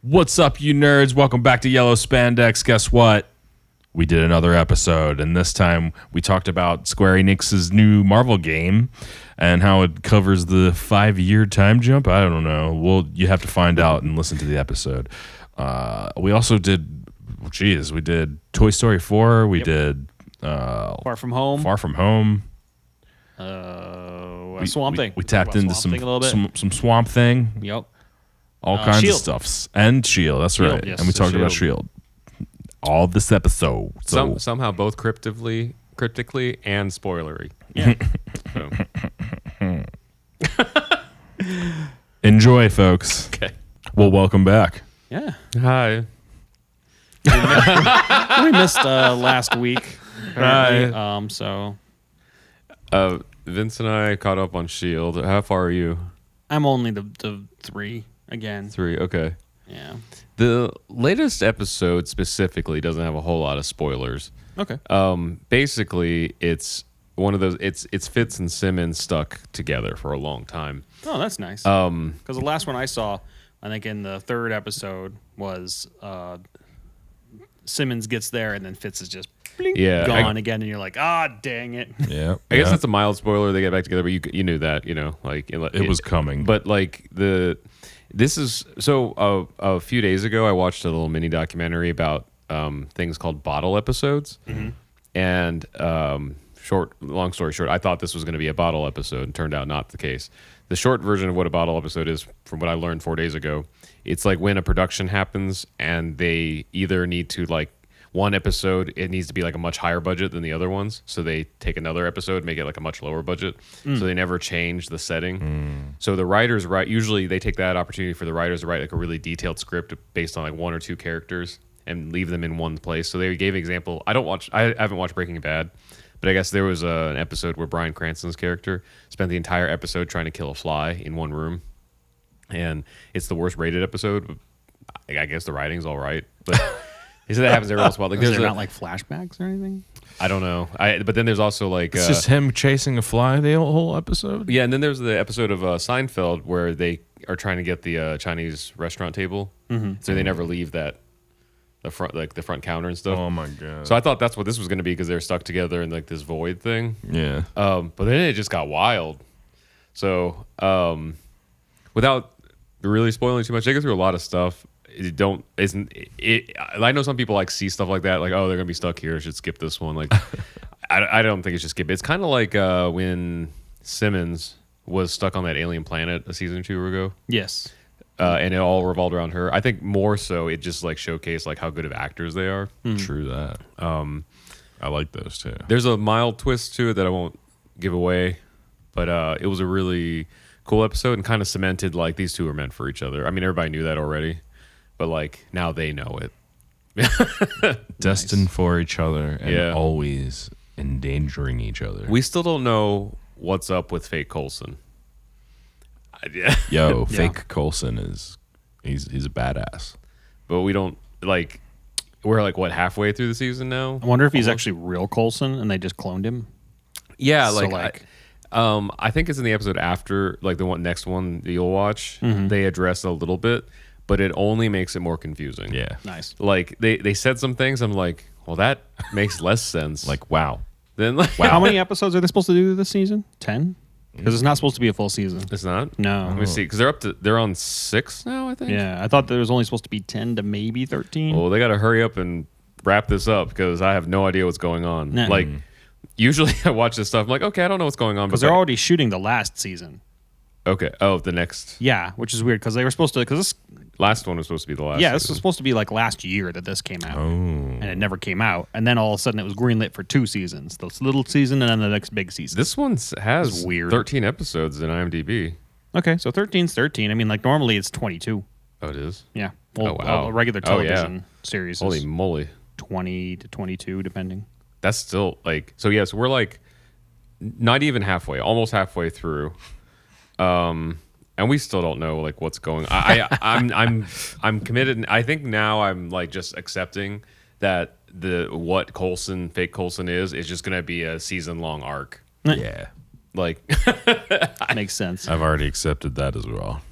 What's up, you nerds? Welcome back to Yellow Spandex. Guess what? We did another episode, and this time we talked about Square Enix's new Marvel game and how it covers the 5-year time jump. I don't know. Well, you have to find out and listen to the episode. We also did, we did Toy Story 4. We did Far From Home. Swamp Thing. We tapped into some Swamp Thing. Yep. All kinds Shield. of stuff. And Shield, that's Shield, right. yes, And we talked about Shield. Shield. All this episode. So Somehow both cryptically and spoilery. Yeah. enjoy, folks. Okay. Well, welcome back. Yeah. Hi. We missed last week. Apparently. Hi. So Vince and I caught up on Shield. How far are you? I'm only the 3 again. 3. Okay. Yeah. The latest episode specifically doesn't have a whole lot of spoilers. Okay. Basically, it's one of those. It's Fitz and Simmons stuck together for a long time. Oh, that's nice. Because the last one I saw, I think in the 3rd episode, was Simmons gets there and then Fitz is just blink, gone again, and you're like, dang it. Yeah. I guess that's a mild spoiler. They get back together, but you knew that, like it was coming. But like this is so. A few days ago, I watched a little mini documentary about things called bottle episodes, and long story short, I thought this was going to be a bottle episode, and turned out not the case. The short version of what a bottle episode is, from what I learned 4 days ago, it's like when a production happens and they either need to like. One episode, it needs to be like a much higher budget than the other ones. So they take another episode, make it like a much lower budget. So they never change the setting. So the writers write, usually they take that opportunity for the writers to write like a really detailed script based on like 1 or 2 characters and leave them in one place. So they gave an example. I haven't watched Breaking Bad, but I guess there was an episode where Bryan Cranston's character spent the entire episode trying to kill a fly in one room. And it's the worst rated episode. I guess the writing's all right. But... He said that happens every once in a while. Like, Is there not like flashbacks or anything? I don't know. But then there's also like... It's just him chasing a fly the whole episode? Yeah, and then there's the episode of Seinfeld where they are trying to get the Chinese restaurant table. So they never leave the front counter and stuff. Oh, my God. So I thought that's what this was going to be because they're stuck together in like this void thing. Yeah. But then it just got wild. So without really spoiling too much, they go through a lot of stuff. I know some people like see stuff like that, like, oh, they're gonna be stuck here, I should skip this one. Like, I don't think it should skip it. It's kind of like when Simmons was stuck on that alien planet a season or 2 ago. Yes. And it all revolved around her. I think more so it just like showcased like how good of actors they are. True that. I like those too. There's a mild twist to it that I won't give away, but it was a really cool episode and kind of cemented like these two are meant for each other. I mean, everybody knew that already. But, like, now they know it. Destined for each other and always endangering each other. We still don't know what's up with fake Coulson. Yo, fake Coulson he's a badass. But we don't, like, we're, like, what, halfway through the season now? I wonder if he's actually real Coulson and they just cloned him. Yeah, So, I think it's in the episode after, like, the next one that you'll watch. They address a little bit. But it only makes it more confusing. Yeah. Nice. Like, they said some things, I'm like, well, that makes less sense. Like, wow. Then, like, How many episodes are they supposed to do this season? 10? Because it's not supposed to be a full season. It's not? No. Let me see, because they're on 6 now, I think. Yeah, I thought there was only supposed to be 10 to maybe 13. Well, they got to hurry up and wrap this up because I have no idea what's going on. Nah. Like, usually I watch this stuff, I'm like, okay, I don't know what's going on. Because they're already shooting the last season. Okay. Oh, the next. Yeah, which is weird because they were supposed to. Because this. Last one was supposed to be the last. Yeah, this was supposed to be like last year that this came out. And it never came out. And then all of a sudden it was greenlit for 2 seasons. This little season and then the next big season. This one has weird. 13 episodes in IMDb. Okay, so 13's 13. I mean, like normally it's 22. Oh, it is? Yeah. Well, Oh, wow. a regular television series Holy is moly. 20 to 22, depending. That's still like, so yes, we're like not even halfway, almost halfway through. And we still don't know like what's going on. I'm committed. And I think now I'm like just accepting that what fake Coulson is just gonna be a season-long arc. Yeah. Like Makes sense. I've already accepted that as well.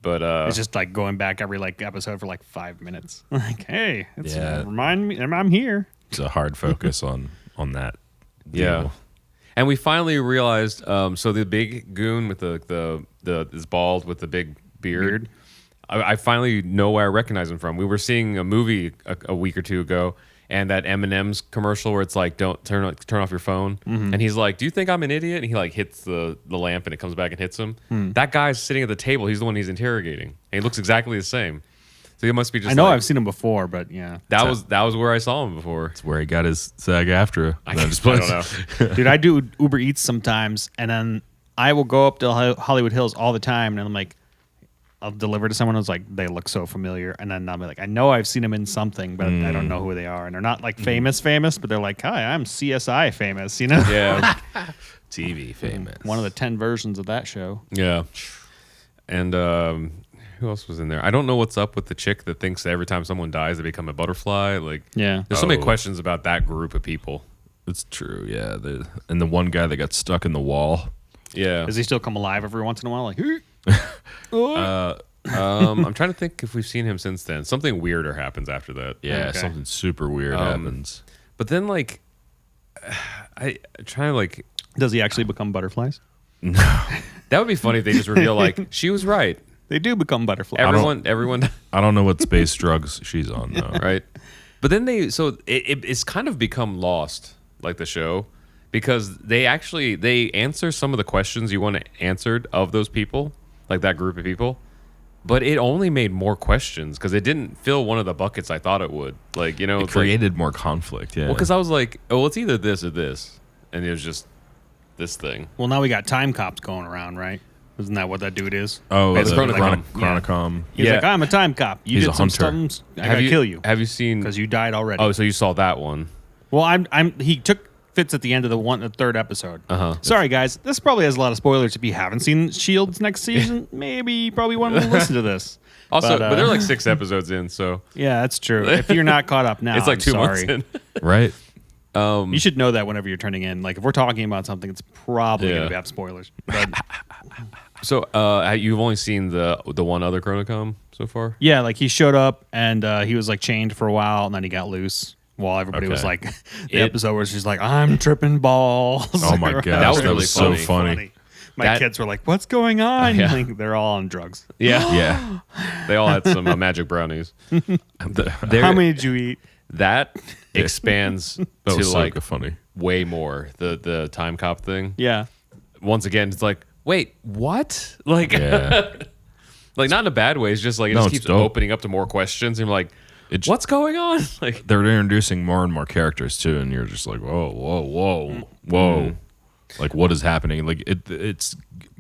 But It's just like going back every like episode for like 5 minutes. Like, hey, Yeah. remind me, I'm here. It's a hard focus on that. yeah. deal. And we finally realized. So the big goon with the is bald with the big beard. I finally know where I recognize him from. We were seeing a movie a week or two ago, and that M&M's commercial where it's like, "Don't turn off your phone," and he's like, "Do you think I'm an idiot?" And he like hits the lamp, and it comes back and hits him. That guy's sitting at the table. He's the one he's interrogating, and he looks exactly the same. So he must be just. I know like, I've seen him before, but yeah. that was where I saw him before. It's where he got his SAG-AFTRA. I don't know. Dude, I do Uber Eats sometimes, and then I will go up to Hollywood Hills all the time, and I'm like, I'll deliver to someone who's like, they look so familiar, and then I'll be like, I know I've seen them in something, but I don't know who they are, and they're not like famous, but they're like, hi, I'm CSI famous, you know? Yeah, TV famous. One of the 10 versions of that show. yeah. And who else was in there? I don't know what's up with the chick that thinks that every time someone dies they become a butterfly. Like, Yeah. there's so many Oh. questions about that group of people. It's true, yeah. And the one guy that got stuck in the wall. Yeah. Does he still come alive every once in a while? Like, I'm trying to think if we've seen him since then. Something weirder happens after that. Yeah, Okay. something super weird happens. But then, like, I try to, like, does he actually become butterflies? that would be funny if they just reveal, like, she was right. They do become butterflies. Everyone, I don't know what space drugs she's on, though. right? But then it's kind of become lost, like the show, because they answer some of the questions you want answered of those people, like that group of people. But it only made more questions because it didn't fill one of the buckets I thought it would. Like, you know, It it's like, created more conflict, yeah. well, because I was like, oh, well, it's either this or this, and it was just this thing. Well, now we got time cops going around, right? Isn't that what that dude is? oh, the Basically, Chronicom. Chronicom. He's Yeah. like, I'm a time cop. You He's did a some hunter. stuff. I gotta kill you Have you seen? because you died already. Oh, so you saw that one? Well, he took fits at the end of the third episode. Uh-huh. Sorry, guys. This probably has a lot of spoilers. If you haven't seen Shield's next season, maybe you probably want to listen to this. Also, but they're like uh, 6 episodes in, so yeah, that's true. If you're not caught up now, it's like I'm 2 months sorry. in. Right? You should know that whenever you're turning in. Like if we're talking about something, it's probably Yeah. going to have spoilers. But So you've only seen the one other Chronicom so far? yeah, like he showed up and he was like chained for a while, and then he got loose. While everybody was Okay. like, the episode where she's like, I'm tripping balls. Oh my gosh, That was that really was so funny. funny. My That- kids were like, what's going on? Yeah. Like, they're all on drugs. Yeah. Yeah. They all had some magic brownies. There- How many did you eat? That expands That to was so like funny. way more. The time cop thing. Yeah. Once again, it's like, wait, what? Like, Yeah. like not in a bad way. It's just like it No, just it's keeps dope. opening up to more questions. And you're like, It j- what's going on? Like, They're introducing more and more characters too, and you're just like, whoa. Like, what is happening? Like, it's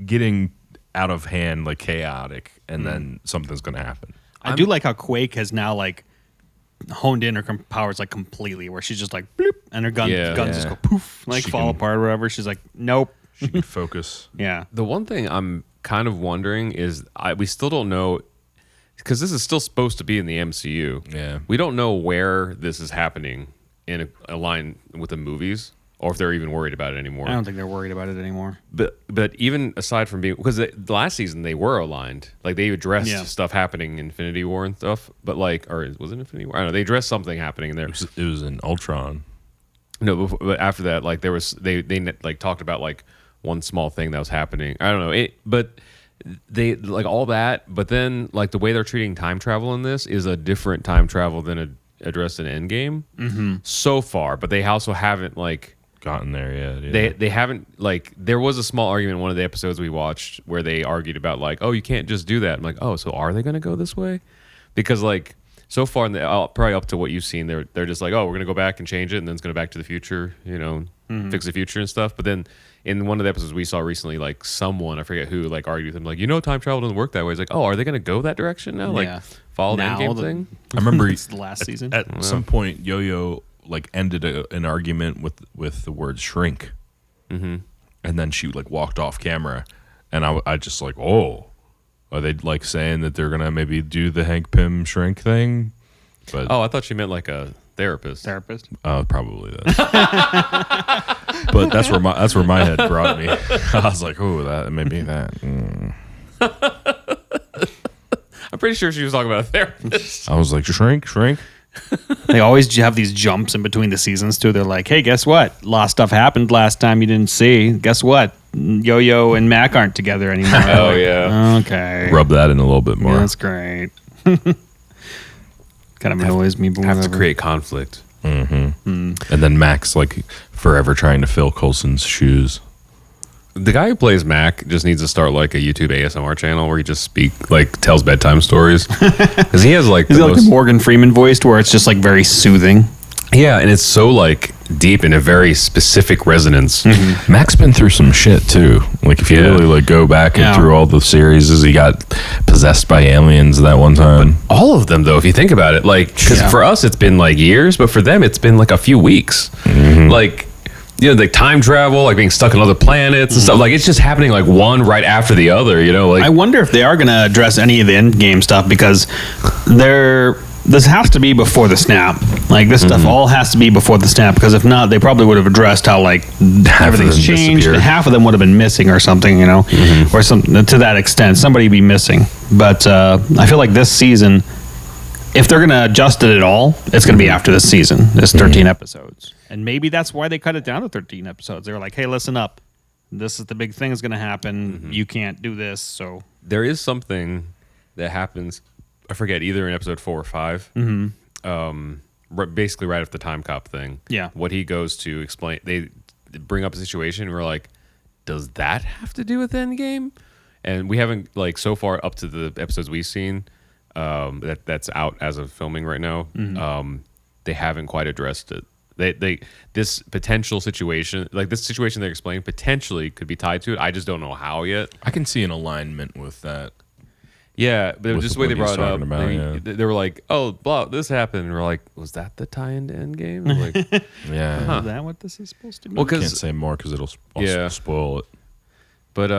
getting out of hand, like chaotic, and then something's gonna happen. I do like how Quake has now like honed in her powers like completely, where she's just like bloop, and her guns Yeah. just Yeah. go poof, like She fall can- apart or whatever. She's like, nope. She can focus. Yeah. the one thing I'm kind of wondering is we still don't know, because this is still supposed to be in the MCU. Yeah. We don't know where this is happening in a line with the movies, or if they're even worried about it anymore. I don't think they're worried about it anymore. But even aside from being, because the last season they were aligned, like they addressed Yeah. stuff happening in Infinity War and stuff. But like, or was it Infinity War? I don't know. They addressed something happening in there. It was in Ultron. No, but after that, like there was they like talked about like one small thing that was happening. I don't know. But they like all that. But then like the way they're treating time travel in this is a different time travel than addressed in Endgame so far. But they also haven't like. Gotten there yet? Yeah. They haven't like there was a small argument in one of the episodes we watched where they argued about like, oh, you can't just do that. I'm like, oh, so are they going to go this way? Because like so far in the probably up to what you've seen, they're just like, oh, we're going to go back and change it, and then it's going to back to the future, you know, fix the future and stuff. But then in one of the episodes we saw recently, like someone I forget who like argued with him like, you know, time travel doesn't work that way. It's like, oh, are they going to go that direction now? Like Yeah. follow the Now Endgame the- thing? I remember It's the last season. at some point Yo-Yo like ended an argument with the word shrink, and then she like walked off camera, and I just like, oh, are they like saying that they're gonna maybe do the Hank Pym shrink thing? But Oh, I thought she meant like a therapist. Therapist. probably that. But that's where my head brought me. I was like, oh, that maybe that. I'm pretty sure she was talking about a therapist. I was like, shrink. They always have these jumps in between the seasons too. They're like, hey, guess what? A lot of stuff happened last time you didn't see. Guess what? Yo-Yo and Mac aren't together anymore. Oh, yeah. Okay. Rub that in a little bit more. Yeah, that's great. Kind of annoys me, but Have to whatever. create conflict. And then Max, like, forever trying to fill Coulson's shoes. The guy who plays Mac just needs to start like a YouTube ASMR channel where he just tells bedtime stories. Because he has like Is it like the Morgan Freeman voice where it's just like very soothing? yeah, and it's so like deep in a very specific resonance. Mac's been through some shit too. Like if you really like go back and through all the series, he got possessed by aliens that one time. All of them, though, if you think about it, like because for us it's been like years, but for them it's been like a few weeks. Like. You know, like time travel, like being stuck on other planets and stuff. Like it's just happening like one right after the other. You know, like I wonder if they are going to address any of the Endgame stuff because this has to be before the snap. Like this stuff all has to be before the snap because if not, they probably would have addressed how like everything's changed. And half of them would have been missing or something, you know, or something to that extent. Somebody be missing. But I feel like this season, if they're going to adjust it at all, it's going to be after this season. It's 13 episodes. And maybe that's why they cut it down to 13 episodes. They were like, hey, listen up. This is the big thing that's going to happen. You can't do this. So there is something that happens. I forget either in episode 4 or 5. Basically, right after the time cop thing. Yeah. What he goes to explain, they bring up a situation. And we're like, does that have to do with Endgame? And we haven't like so far up to the episodes we've seen. That's out as of filming right now. They haven't quite addressed it. They this potential situation, like this situation they're explaining, potentially could be tied to it. I just don't know how yet. I can see an alignment with that. Yeah, but With just the what way they he's brought it up, talking they were like, "Oh, blah, this happened." And we're like, "Was that the tie-in to Endgame?" Like, Yeah. is that what this is supposed to be? well, Can't because say more because it'll also spoil it. but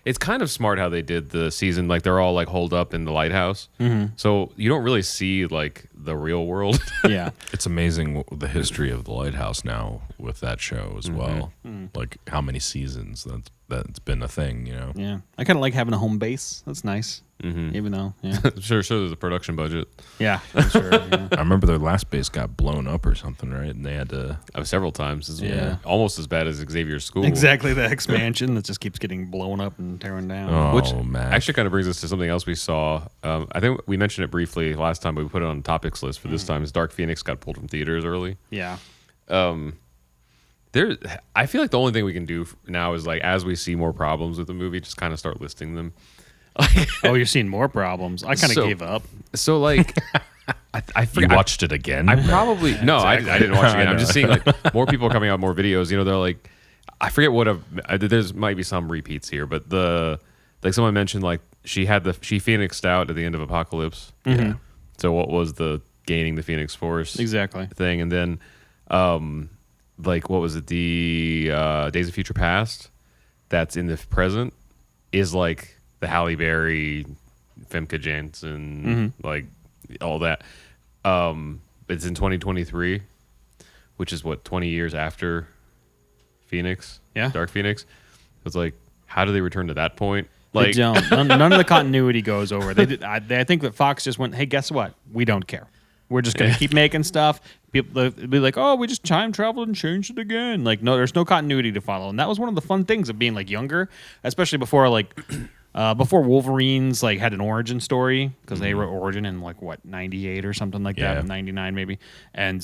it's kind of smart how they did the season. Like they're all like holed up in the lighthouse, so you don't really see like the real world. Yeah. It's amazing the history of the lighthouse now with that show as well. Like how many seasons that's been a thing, you know. Yeah. I kind of like having a home base. That's nice. Even though, yeah. sure, there's a production budget. Yeah, I'm sure. Yeah. I remember their last base got blown up or something, right? And they had to. Several times. Yeah. Almost as bad as Xavier's School. Exactly, the expansion that just keeps getting blown up and tearing down. Oh, Which man. actually kind of brings us to something else we saw. I think we mentioned it briefly last time, but we put it on the topics list for this time. Is Dark Phoenix got pulled from theaters early. Yeah. I feel like the only thing we can do now is like as we see more problems with the movie, just kind of start listing them. Oh, you're seeing more problems. I kind of gave up. So like, I You forget, watched it again? I probably no, I didn't watch it again. I I'm just seeing like more people are coming out with more videos. You know, they're like, I forget what there's might be some repeats here, but like someone mentioned like she phoenixed out at the end of Apocalypse. Yeah. So what was the gaining the Phoenix Force Exactly. thing, and then like what was it, the Days of Future Past that's in the present is like the Halle Berry, Femke Janssen, like all that. It's in 2023, which is what 20 years after Phoenix. Yeah. Dark Phoenix. It's like, how do they return to that point? Like, They don't. None of the continuity goes over. They did. I think that Fox just went, hey, guess what? We don't care. We're just gonna keep making stuff. People they'll be like, oh, we just time traveled and changed it again. Like, no, there's no continuity to follow, and that was one of the fun things of being like younger, especially before like. Before Wolverines like had an origin story because they wrote Origin in like what 98 or something like that, 99 maybe, and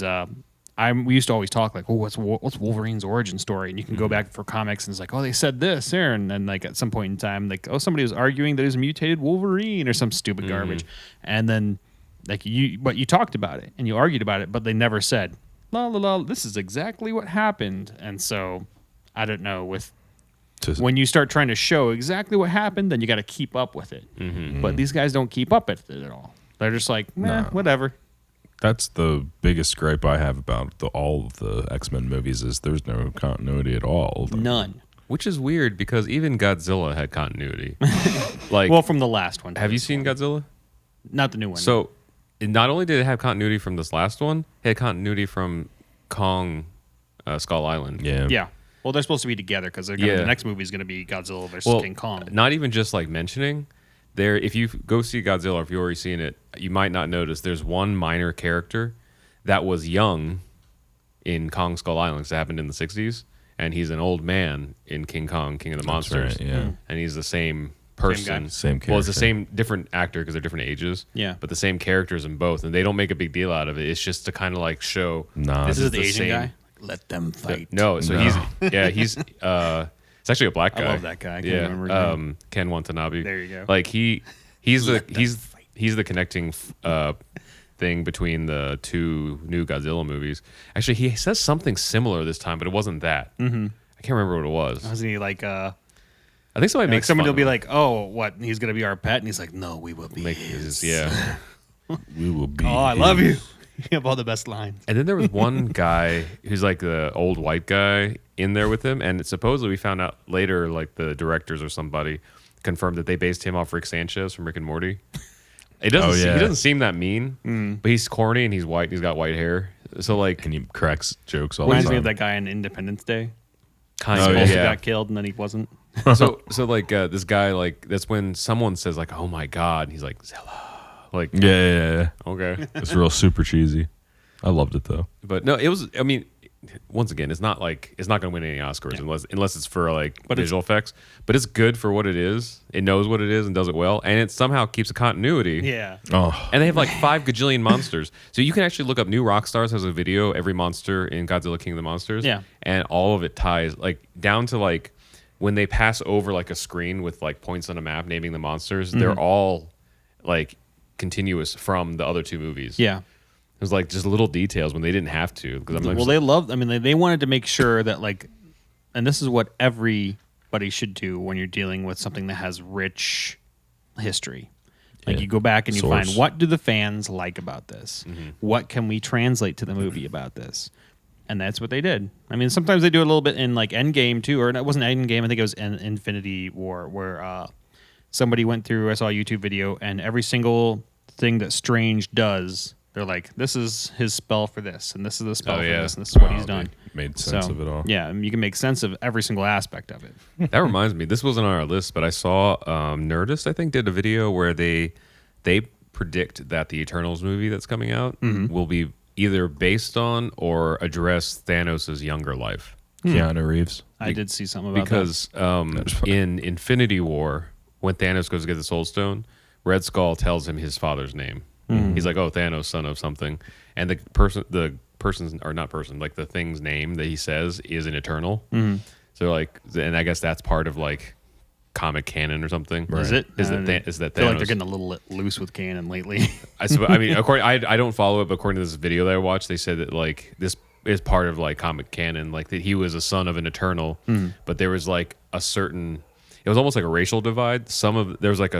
we used to always talk like, oh, what's Wolverine's origin story, and you can go back for comics and it's like, oh, they said this there, and then like at some point in time like, oh, somebody was arguing that he was a mutated Wolverine or some stupid garbage, and then like you talked about it and you argued about it, but they never said la la la, this is exactly what happened, and so I don't know with. When you start trying to show exactly what happened, then you got to keep up with it. But these guys don't keep up with it at all. They're just like, nah, whatever. That's the biggest gripe I have about all of the X-Men movies is there's no continuity at all. None. which is weird because even Godzilla had continuity. Like, Well, from the last one. have you seen Godzilla? Not the new one. So, not only did it have continuity from this last one, it had continuity from Kong, Skull Island. yeah. Well, they're supposed to be together because the next movie is going to be Godzilla versus King Kong. Not even just like mentioning, there, if you go see Godzilla, if you've already seen it, you might not notice there's one minor character that was young in Kong Skull Island. That happened in the 60s, and he's an old man in King Kong, King of the Monsters. Right, yeah. And he's the same person. Same Well, it's the character. same, different actor because they're different ages. Yeah. But the same characters in both, and they don't make a big deal out of it. It's just to kind of like show. Nah. This is the the Asian same- guy. Let them fight. No, so No. he's it's actually a black guy. I love that guy. I can't remember his name. Ken Watanabe. There you go. Like he's the connecting thing between the two new Godzilla movies. Actually, he says something similar this time, but it wasn't that. Mm-hmm. I can't remember what it was. Wasn't he like? I think somebody Like makes someone fun will be of him. like, "Oh, what? He's gonna be our pet," and he's like, "No, we will be Make his." yeah. We will be. Oh, I love you. You have all the best lines. And then there was one guy who's like the old white guy in there with him, and supposedly we found out later, like the directors or somebody confirmed that they based him off Rick Sanchez from Rick and Morty. It doesn't. Oh, yeah. He doesn't seem that mean, but he's corny and he's white. And he's got white hair, so like And he cracks jokes all the Reminds time. me of that guy in Independence Day. kind Oh, of Supposed to yeah. got killed and then he wasn't. so like this guy, like that's when someone says like, "Oh my god," and he's like Zilla, like Yeah. okay. It's real super cheesy. I loved it though. But no, it was. I mean, once again, it's not like it's not going to win any Oscars unless it's for like visual effects. But it's good for what it is. It knows what it is and does it well, and it somehow keeps a continuity. Yeah. Oh, And they have like 5 gajillion monsters, so you can actually look up New Rockstars has a video every monster in Godzilla King of the Monsters. Yeah. and all of it ties like down to like when they pass over like a screen with like points on a map naming the monsters. They're all like continuous from the other 2 movies. Yeah. It was like just little details when they didn't have to. Because I'm like, Well, they loved. I mean, they wanted to make sure that like, and this is what everybody should do when you're dealing with something that has rich history. Like Yeah. you go back and you Source. find what do the fans like about this? What can we translate to the movie about this? And that's what they did. I mean, sometimes they do a little bit in like Endgame too, or it wasn't Endgame. I think it was Infinity War, where somebody went through. I saw a YouTube video, and every single thing that Strange does, they're like, "This is his spell for this, and this is the spell Oh, for yeah. this, and this is what wow, he's done." Made sense So, of it all. Yeah, and you can make sense of every single aspect of it. that reminds me. This wasn't on our list, but I saw Nerdist, I think, did a video where they predict that the Eternals movie that's coming out will be either based on or address Thanos' younger life. Keanu Reeves. I did see something about Because in Infinity War, when Thanos goes to get the Soul Stone, Red Skull tells him his father's name. He's like, "Oh, Thanos, son of something," and the person's or not person, like the thing's name that he says is an Eternal. So like, and I guess that's part of like comic canon or something. that. Is it? Is that is that I feel Thanos? like they're getting a little loose with canon lately. I mean, according I don't follow it, but according to this video that I watched, they said that like this is part of like comic canon, like that he was a son of an Eternal, but there was like a certain, it was almost like a racial divide. There was like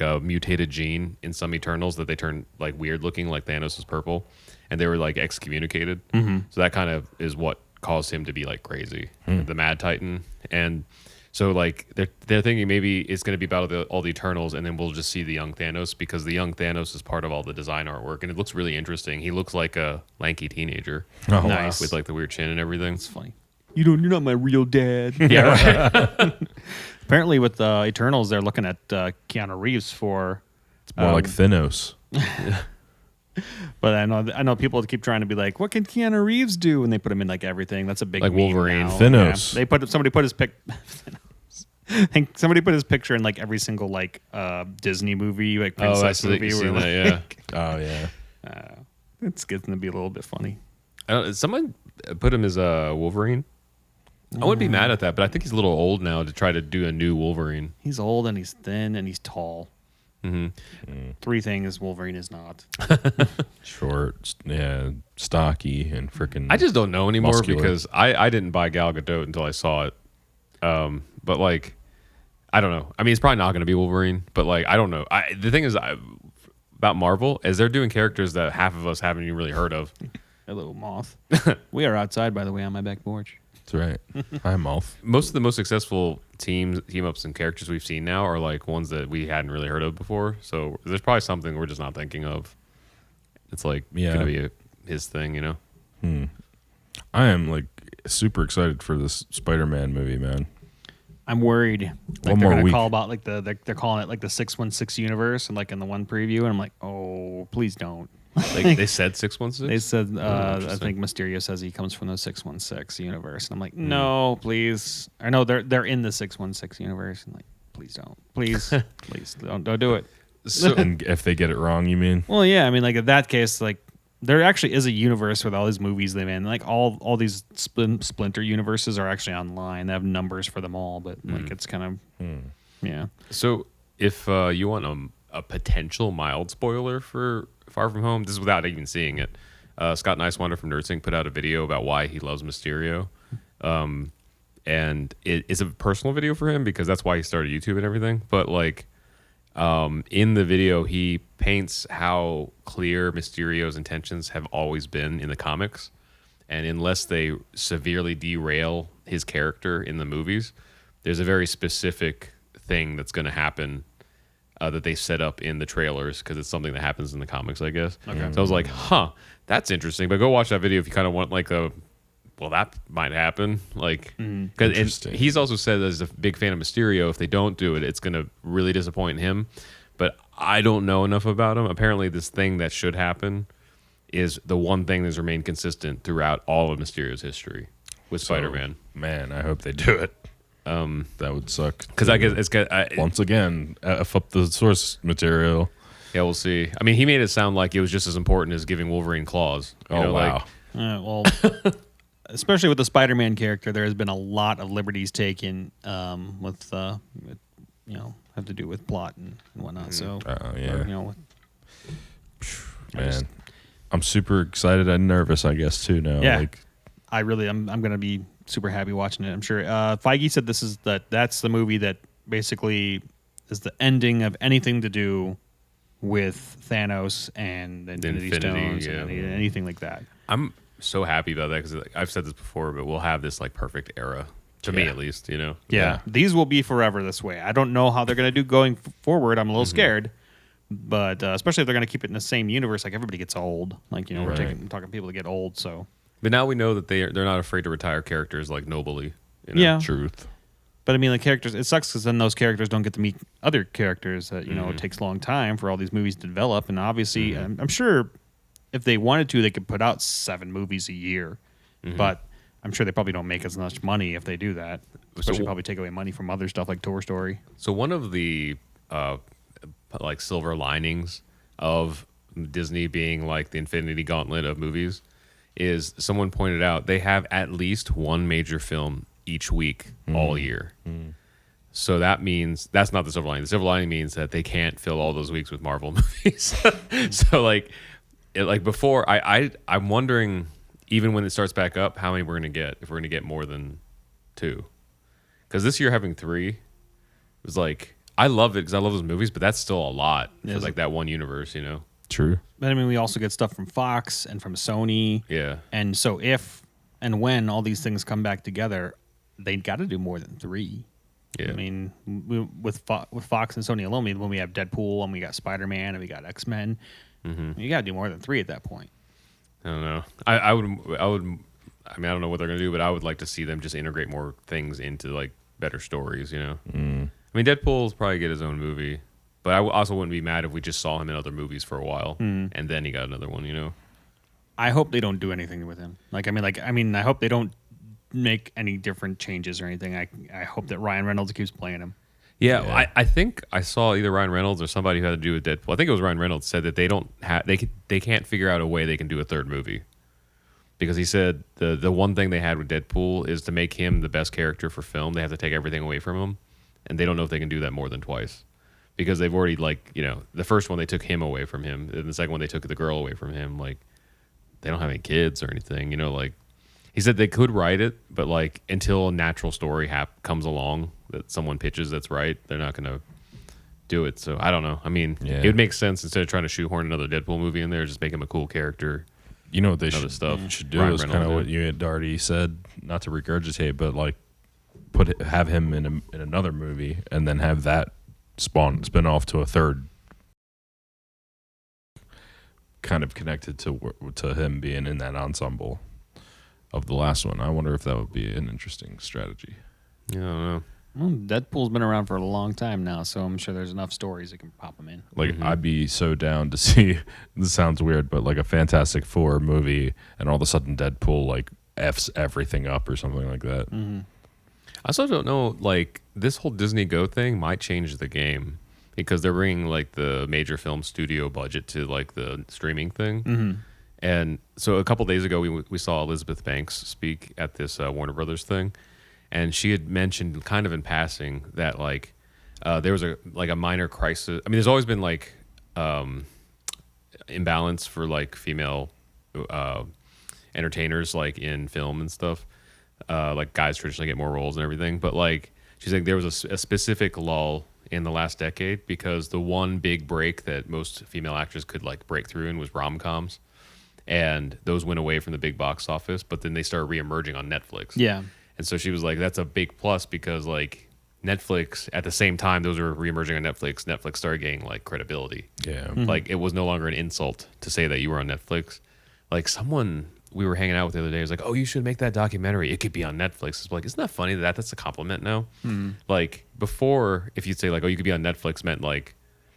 a mutated gene in some Eternals that they turned like weird looking, like Thanos is purple, and they were like excommunicated. So that kind of is what caused him to be like crazy, the Mad Titan, and. So like they're thinking maybe it's going to be about all the Eternals, and then we'll just see the young Thanos because the young Thanos is part of all the design artwork, and it looks really interesting. He looks like a lanky teenager Oh, Nice. with like the weird chin and everything. It's funny. You're not my real dad. Yeah, right. Apparently, with Eternals, they're looking at Keanu Reeves for. It's more like Thanos. But I know people keep trying to be like, what can Keanu Reeves do? And they put him in like everything. That's a big Like meme Wolverine. now. Thanos. Yeah. Somebody put his I think somebody put his picture in like every single like Disney movie, like Oh, I princess see that movie. you Where, seen like, that. Yeah, Oh yeah. it's getting to be a little bit funny. someone put him as a Wolverine. I wouldn't be mad at that, but I think he's a little old now to try to do a new Wolverine. He's old and he's thin and he's tall. Mm-hmm. 3 things Wolverine is not. Short, yeah, stocky, and freaking. I just don't know anymore Muscular. because I didn't buy Gal Gadot until I saw it. But like, I don't know. I mean, it's probably not going to be Wolverine, but like, I don't know. The thing is about Marvel is they're doing characters that half of us haven't even really heard of. Hello, moth. We are outside, by the way, on my back porch. That's right. Hi, Mouth. Most of the most successful team ups and characters we've seen now are like ones that we hadn't really heard of before. So there's probably something we're just not thinking of. It's like Yeah. going to be his thing, you know? I am like super excited for this Spider-Man movie, man. I'm worried. Like One they're more gonna week. call about like they're calling it like the 616 universe, and like in the one preview, and I'm like, oh, please don't. Like they said 616. They said I interesting. think Mysterio says he comes from the 616 universe, and I'm like, no, please. I know they're in the 616 universe, and like, please don't, please, please don't do it. So, and if they get it wrong, you mean? Well, yeah, I mean, like in that case, like there actually is a universe with all these movies they've in. Like all these splinter universes are actually online. They have numbers for them all, but like it's kind of yeah. So if you want a potential mild spoiler for Far From Home, this is without even seeing it. Scott Nicewander from Nerdstalgia put out a video about why he loves Mysterio. And it is a personal video for him because that's why he started YouTube and everything. But like in the video, he paints how clear Mysterio's intentions have always been in the comics. And unless they severely derail his character in the movies, there's a very specific thing that's going to happen that they set up in the trailers because it's something that happens in the comics, I guess. Okay. So I was like, that's interesting. But go watch that video if you kind of want like well, that might happen. Like, because he's also said as a big fan of Mysterio, if they don't do it, it's going to really disappoint him. But I don't know enough about him. Apparently, this thing that should happen is the one thing that's remained consistent throughout all of Mysterio's history with Spider-Man. Man, I hope they do it. That would suck. Because I guess it's once again, F up the source material. Yeah, we'll see. I mean, he made it sound like it was just as important as giving Wolverine claws. You know, wow. Well, especially with the Spider-Man character, there has been a lot of liberties taken with have to do with plot and whatnot. So, yeah. Man, I'm super excited and nervous, I guess, too. Now, yeah, I'm gonna be super happy watching it. I'm sure. Feige said that's the movie that basically is the ending of anything to do with Thanos and the Infinity Stones and anything like that. I'm so happy about that because I've said this before, but we'll have this like perfect era to me at least. You know. Yeah, these will be forever this way. I don't know how they're gonna do going forward. I'm a little scared. But especially if they're going to keep it in the same universe, like everybody gets old. Like, we're talking people that get old. So, but now we know that they're not afraid to retire characters like nobly. Yeah, truth. But I mean, the characters. It sucks because then those characters don't get to meet other characters. That it takes a long time for all these movies to develop. And obviously, I'm sure if they wanted to, they could put out 7 movies a year. But I'm sure they probably don't make as much money if they do that. Especially probably take away money from other stuff like Toy Story. So one of the like silver linings of Disney being like the Infinity Gauntlet of movies is someone pointed out they have at least one major film each week all year. So that means that's not the silver lining. The silver lining means that they can't fill all those weeks with Marvel movies. So like before I'm wondering even when it starts back up how many we're going to get, if we're going to get more than 2. Cuz this year having 3 was like I love it because I love those movies, but that's still a lot for like that one universe, True. But I mean, we also get stuff from Fox and from Sony. Yeah. And so if and when all these things come back together, they got to do more than 3. Yeah. I mean, with Fox and Sony alone, when we have Deadpool and we got Spider-Man and we got X-Men, you got to do more than 3 at that point. I don't know. I would. I mean, I don't know what they're gonna do, but I would like to see them just integrate more things into like better stories. I mean, Deadpool will probably get his own movie, but I also wouldn't be mad if we just saw him in other movies for a while and then he got another one. I hope they don't do anything with him. I hope they don't make any different changes or anything. I hope that Ryan Reynolds keeps playing him. Yeah. I think I saw either Ryan Reynolds or somebody who had to do with Deadpool. I think it was Ryan Reynolds said that they can't figure out a way they can do a third movie because he said the one thing they had with Deadpool is to make him the best character for film. They have to take everything away from him, and they don't know if they can do that more than twice because they've already the first one they took him away from him, and the second one they took the girl away from him. Like they don't have any kids or anything. He said they could write it, but like until a natural story comes along that someone pitches that's right, they're not going to do it. So I don't know. I mean, it would make sense instead of trying to shoehorn another Deadpool movie in there, just make him a cool character. What they should do is kind of what you had already said, not to regurgitate, but like have him in another movie and then have that spin off to a third, kind of connected to him being in that ensemble of the last one. I wonder if that would be an interesting strategy. Yeah, I don't know. Well, Deadpool's been around for a long time now, so I'm sure there's enough stories that can pop him in. Like, I'd be so down to see, this sounds weird, but like a Fantastic Four movie, and all of a sudden Deadpool, like, F's everything up or something like that. I also don't know, like, this whole Disney Go thing might change the game because they're bringing, like, the major film studio budget to, like, the streaming thing. And so a couple days ago, we saw Elizabeth Banks speak at this Warner Brothers thing, and she had mentioned kind of in passing that, like, there was a minor crisis. I mean, there's always been, like, imbalance for, like, female entertainers, like, in film and stuff. Like, guys traditionally get more roles and everything. But, like, she's like, there was a specific lull in the last decade because the one big break that most female actors could, like, break through in was rom-coms. And those went away from the big box office, but then they started reemerging on Netflix. Yeah. And so she was like, that's a big plus because, like, Netflix, at the same time those were reemerging on Netflix started getting, like, credibility. Yeah. Like, it was no longer an insult to say that you were on Netflix. Like, someone we were hanging out with the other day was like, oh, you should make that documentary. It could be on Netflix. It's like, isn't that funny that that's a compliment now? Like, before, if you'd say, like, oh, you could be on Netflix meant, like,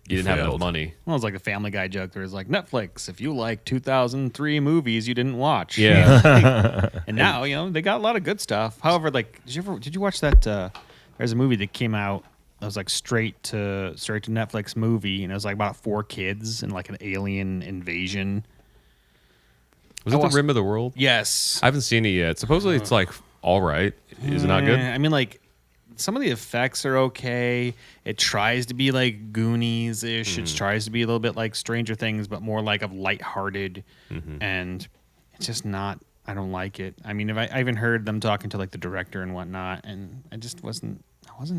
you didn't have enough failed. money. Well, it was like a Family Guy joke. There was like, Netflix, if you like 2003 movies you didn't watch. Yeah. And now, they got a lot of good stuff. However, like, did you watch that? There's a movie that came out that was like straight to Netflix movie, and it was like about 4 kids and like an alien invasion. Was it The Rim of the World? Yes. I haven't seen it yet. Supposedly it's, like, all right. Is it not good? I mean, like, some of the effects are okay. It tries to be like Goonies-ish. It tries to be a little bit like Stranger Things, but more like of lighthearted. And it's just not. I don't like it. I mean, I even heard them talking to like the director and whatnot, and I just wasn't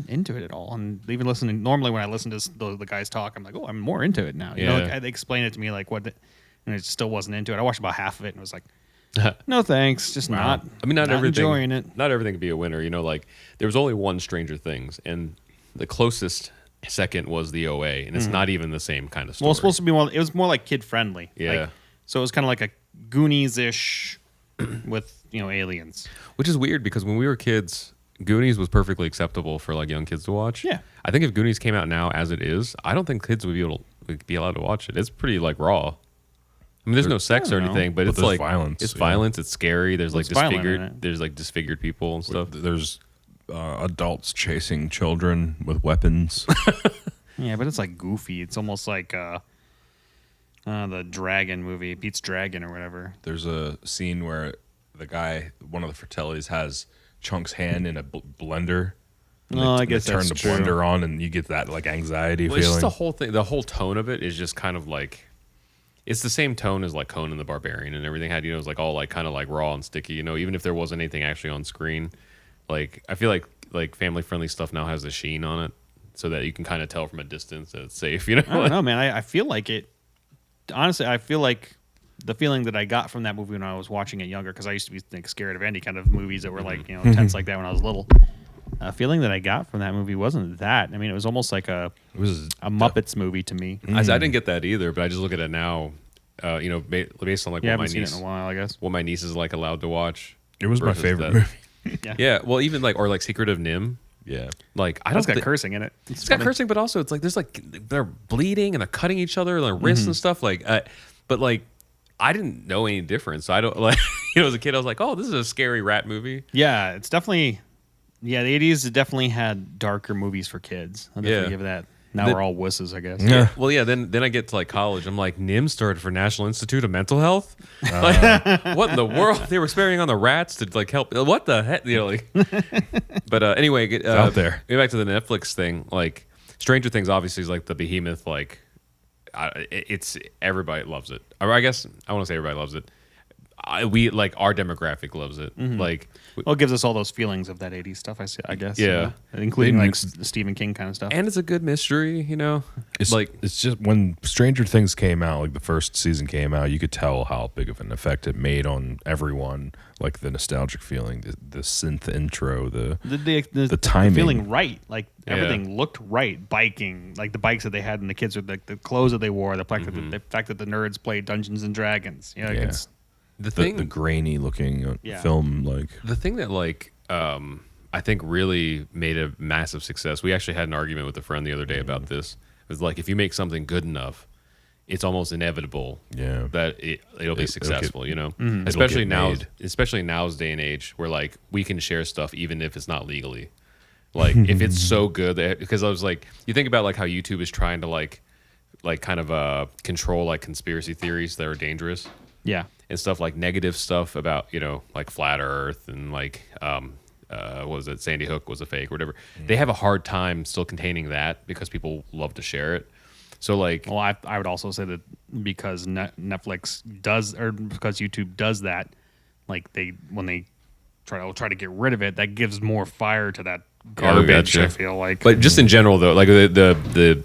into it at all. And even listening, normally when I listen to the guys talk, I'm like, oh, I'm more into it now. You know, like, they explain it to me like what, and I still wasn't into it. I watched about half of it and was like, no thanks, just not. I mean, not everything. Enjoying it. Not everything can be a winner. You know, like, there was only one Stranger Things, and the closest second was the OA, and it's not even the same kind of story. Well, it's supposed to be more. It was more like kid friendly. Yeah. Like, so it was kind of like a Goonies-ish with aliens. Which is weird because when we were kids, Goonies was perfectly acceptable for, like, young kids to watch. Yeah. I think if Goonies came out now as it is, I don't think kids would be allowed to watch it. It's pretty, like, raw. I mean, there's no sex or anything, but it's there's like violence. It's violence. It's scary. There's like It's violent in disfigured. it. There's like disfigured people and stuff. There's adults chasing children with weapons. Yeah, but it's like goofy. It's almost like the Dragon movie, Pete's Dragon or whatever. There's a scene where the guy, one of the Fratellis, has Chunk's hand in a blender. And Oh, they, I guess they turn that's the true. blender on, and you get that like anxiety Well, it's just feeling. the whole thing. The whole tone of it is just kind of like, it's the same tone as like Conan the Barbarian and everything had. It was like all like kind of like raw and sticky. Even if there wasn't anything actually on screen, like I feel like family friendly stuff now has a sheen on it, so that you can kind of tell from a distance that it's safe. I don't know, man. I feel like it. Honestly, I feel like the feeling that I got from that movie when I was watching it younger, because I used to be like scared of any kind of movies that were like tense like that when I was little. A feeling that I got from that movie wasn't that. I mean, it was almost like a Muppets movie to me. I didn't get that either, but I just look at it now. Based on like Yeah, I what my haven't seen niece, it in a while, I guess. what my niece is like allowed to watch. It was my versus favorite that. movie. Yeah, well, even like or like Secret of Nim. Yeah. Like I don't It's got thi- cursing in it. It's got cursing, but also it's like there's like they're bleeding and they're cutting each other in their wrists and stuff. Like, but like I didn't know any difference. So I don't like as a kid I was like, oh, this is a scary rat movie. Yeah, it's definitely. Yeah, the 80s definitely had darker movies for kids. I'll definitely give that. Now we're all wusses, I guess. Yeah. Well, yeah. Then I get to like college. I'm like, NIM started for National Institute of Mental Health. Like, what in the world? They were experimenting on the rats to like help. What the heck? Like. But anyway, out there. Get back to the Netflix thing. Like, Stranger Things obviously is like the behemoth. Like, it's everybody loves it. Or I guess I want to say everybody loves it. We like our demographic loves it. Like, Well, it gives us all those feelings of that 80s stuff, I guess. Yeah. Including like Stephen King kind of stuff. and it's a good mystery. It's like it's just when Stranger Things came out, like the first season came out, you could tell how big of an effect it made on everyone. Like the nostalgic feeling, the synth intro, the timing, feeling right. Like everything looked right. Biking, like the bikes that they had, and the kids with the clothes that they wore, the fact that the nerds played Dungeons and Dragons. the thing. the grainy looking Yeah. film. Like The thing that like I think really made a massive success. We actually had an argument with a friend the other day about this. It was like, if you make something good enough, it's almost inevitable that it'll be successful, you know? Especially now, especially in now's day and age where like we can share stuff even if it's not legally. Like if it's so good that, because I was like, you think about like how YouTube is trying to like kind of control like conspiracy theories that are dangerous. Yeah. And stuff like negative stuff about, you know, like flat earth and like what was it, Sandy Hook was a fake or whatever. They have a hard time still containing that because people love to share it. So like, well, I would also say that because Netflix does, or because YouTube does that, like when they try to get rid of it, that gives more fire to that garbage. I feel like, but just in general though, like the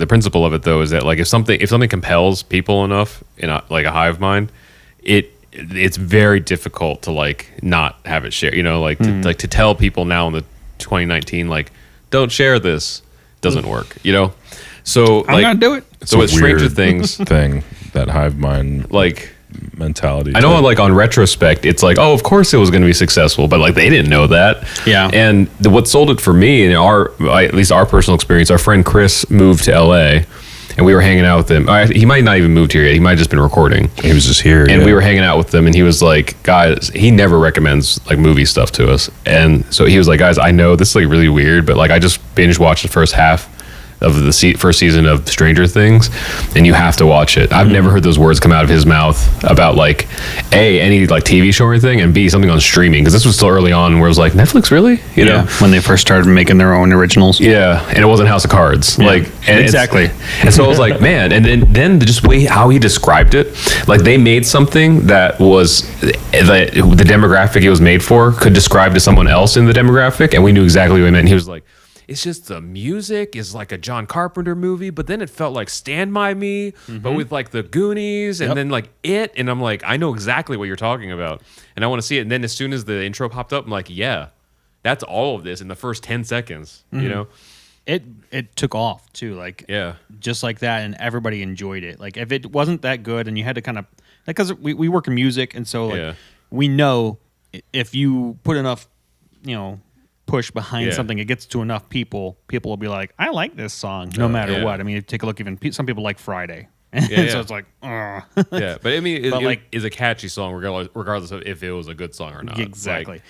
principle of it though is that like if something compels people enough in like a hive mind, it's very difficult to like not have it shared. You know, like to tell people now in the 2019 like don't share this doesn't work. You know, so I'm gonna do it. So with Stranger Things thing, that hive mind like mentality. I know, like on retrospect, it's like, oh, of course it was going to be successful, but like they didn't know that. Yeah. And what sold it for me, and at least our personal experience, our friend Chris moved to LA, and we were hanging out with him. He might not even moved here yet. He might have just been recording. He was just here, and we were hanging out with them, and he was like, guys, he never recommends like movie stuff to us, and so he was like, guys, I know this is like really weird, but like I just binge watched the first half of the first season of Stranger Things, and you have to watch it. I've never heard those words come out of his mouth about like A, any like TV show or anything, and B, something on streaming, because this was still early on where it was like, Netflix, really? You know, when they first started making their own originals. Yeah, and it wasn't House of Cards. Yeah. Like, and exactly. And so I was like, man, and then just way how he described it, like they made something that was the demographic it was made for could describe to someone else in the demographic, and we knew exactly what he meant. And he was like, it's just the music is like a John Carpenter movie, but then it felt like Stand By Me, but with like the Goonies and then like It. And I'm like, I know exactly what you're talking about. And I want to see it. And then as soon as the intro popped up, I'm like, yeah, that's all of this in the first 10 seconds, you know? It took off too, like just like that, and everybody enjoyed it. Like if it wasn't that good and you had to kind of, like, because we work in music, and so like we know if you put enough, you know, push behind something, it gets to enough people will be like, I like this song no matter what. I mean, take a look, even some people like Friday, so it's like yeah, but I mean it is a catchy song regardless of if it was a good song or not. Exactly.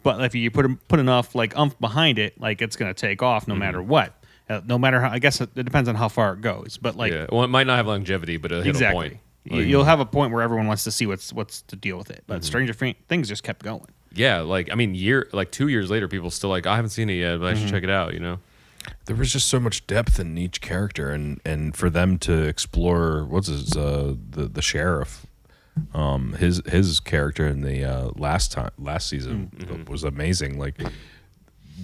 But if you put enough like oomph behind it, like it's going to take off no matter what. No matter how, I guess it depends on how far it goes, but like well, it might not have longevity, but it'll hit a point. Like, you'll have a point where everyone wants to see what's to deal with it, but Stranger Things just kept going. Yeah, like I mean, 2 years later, people still like, I haven't seen it yet, but I should check it out. You know, there was just so much depth in each character, and for them to explore the sheriff, his character in the last season was amazing. Like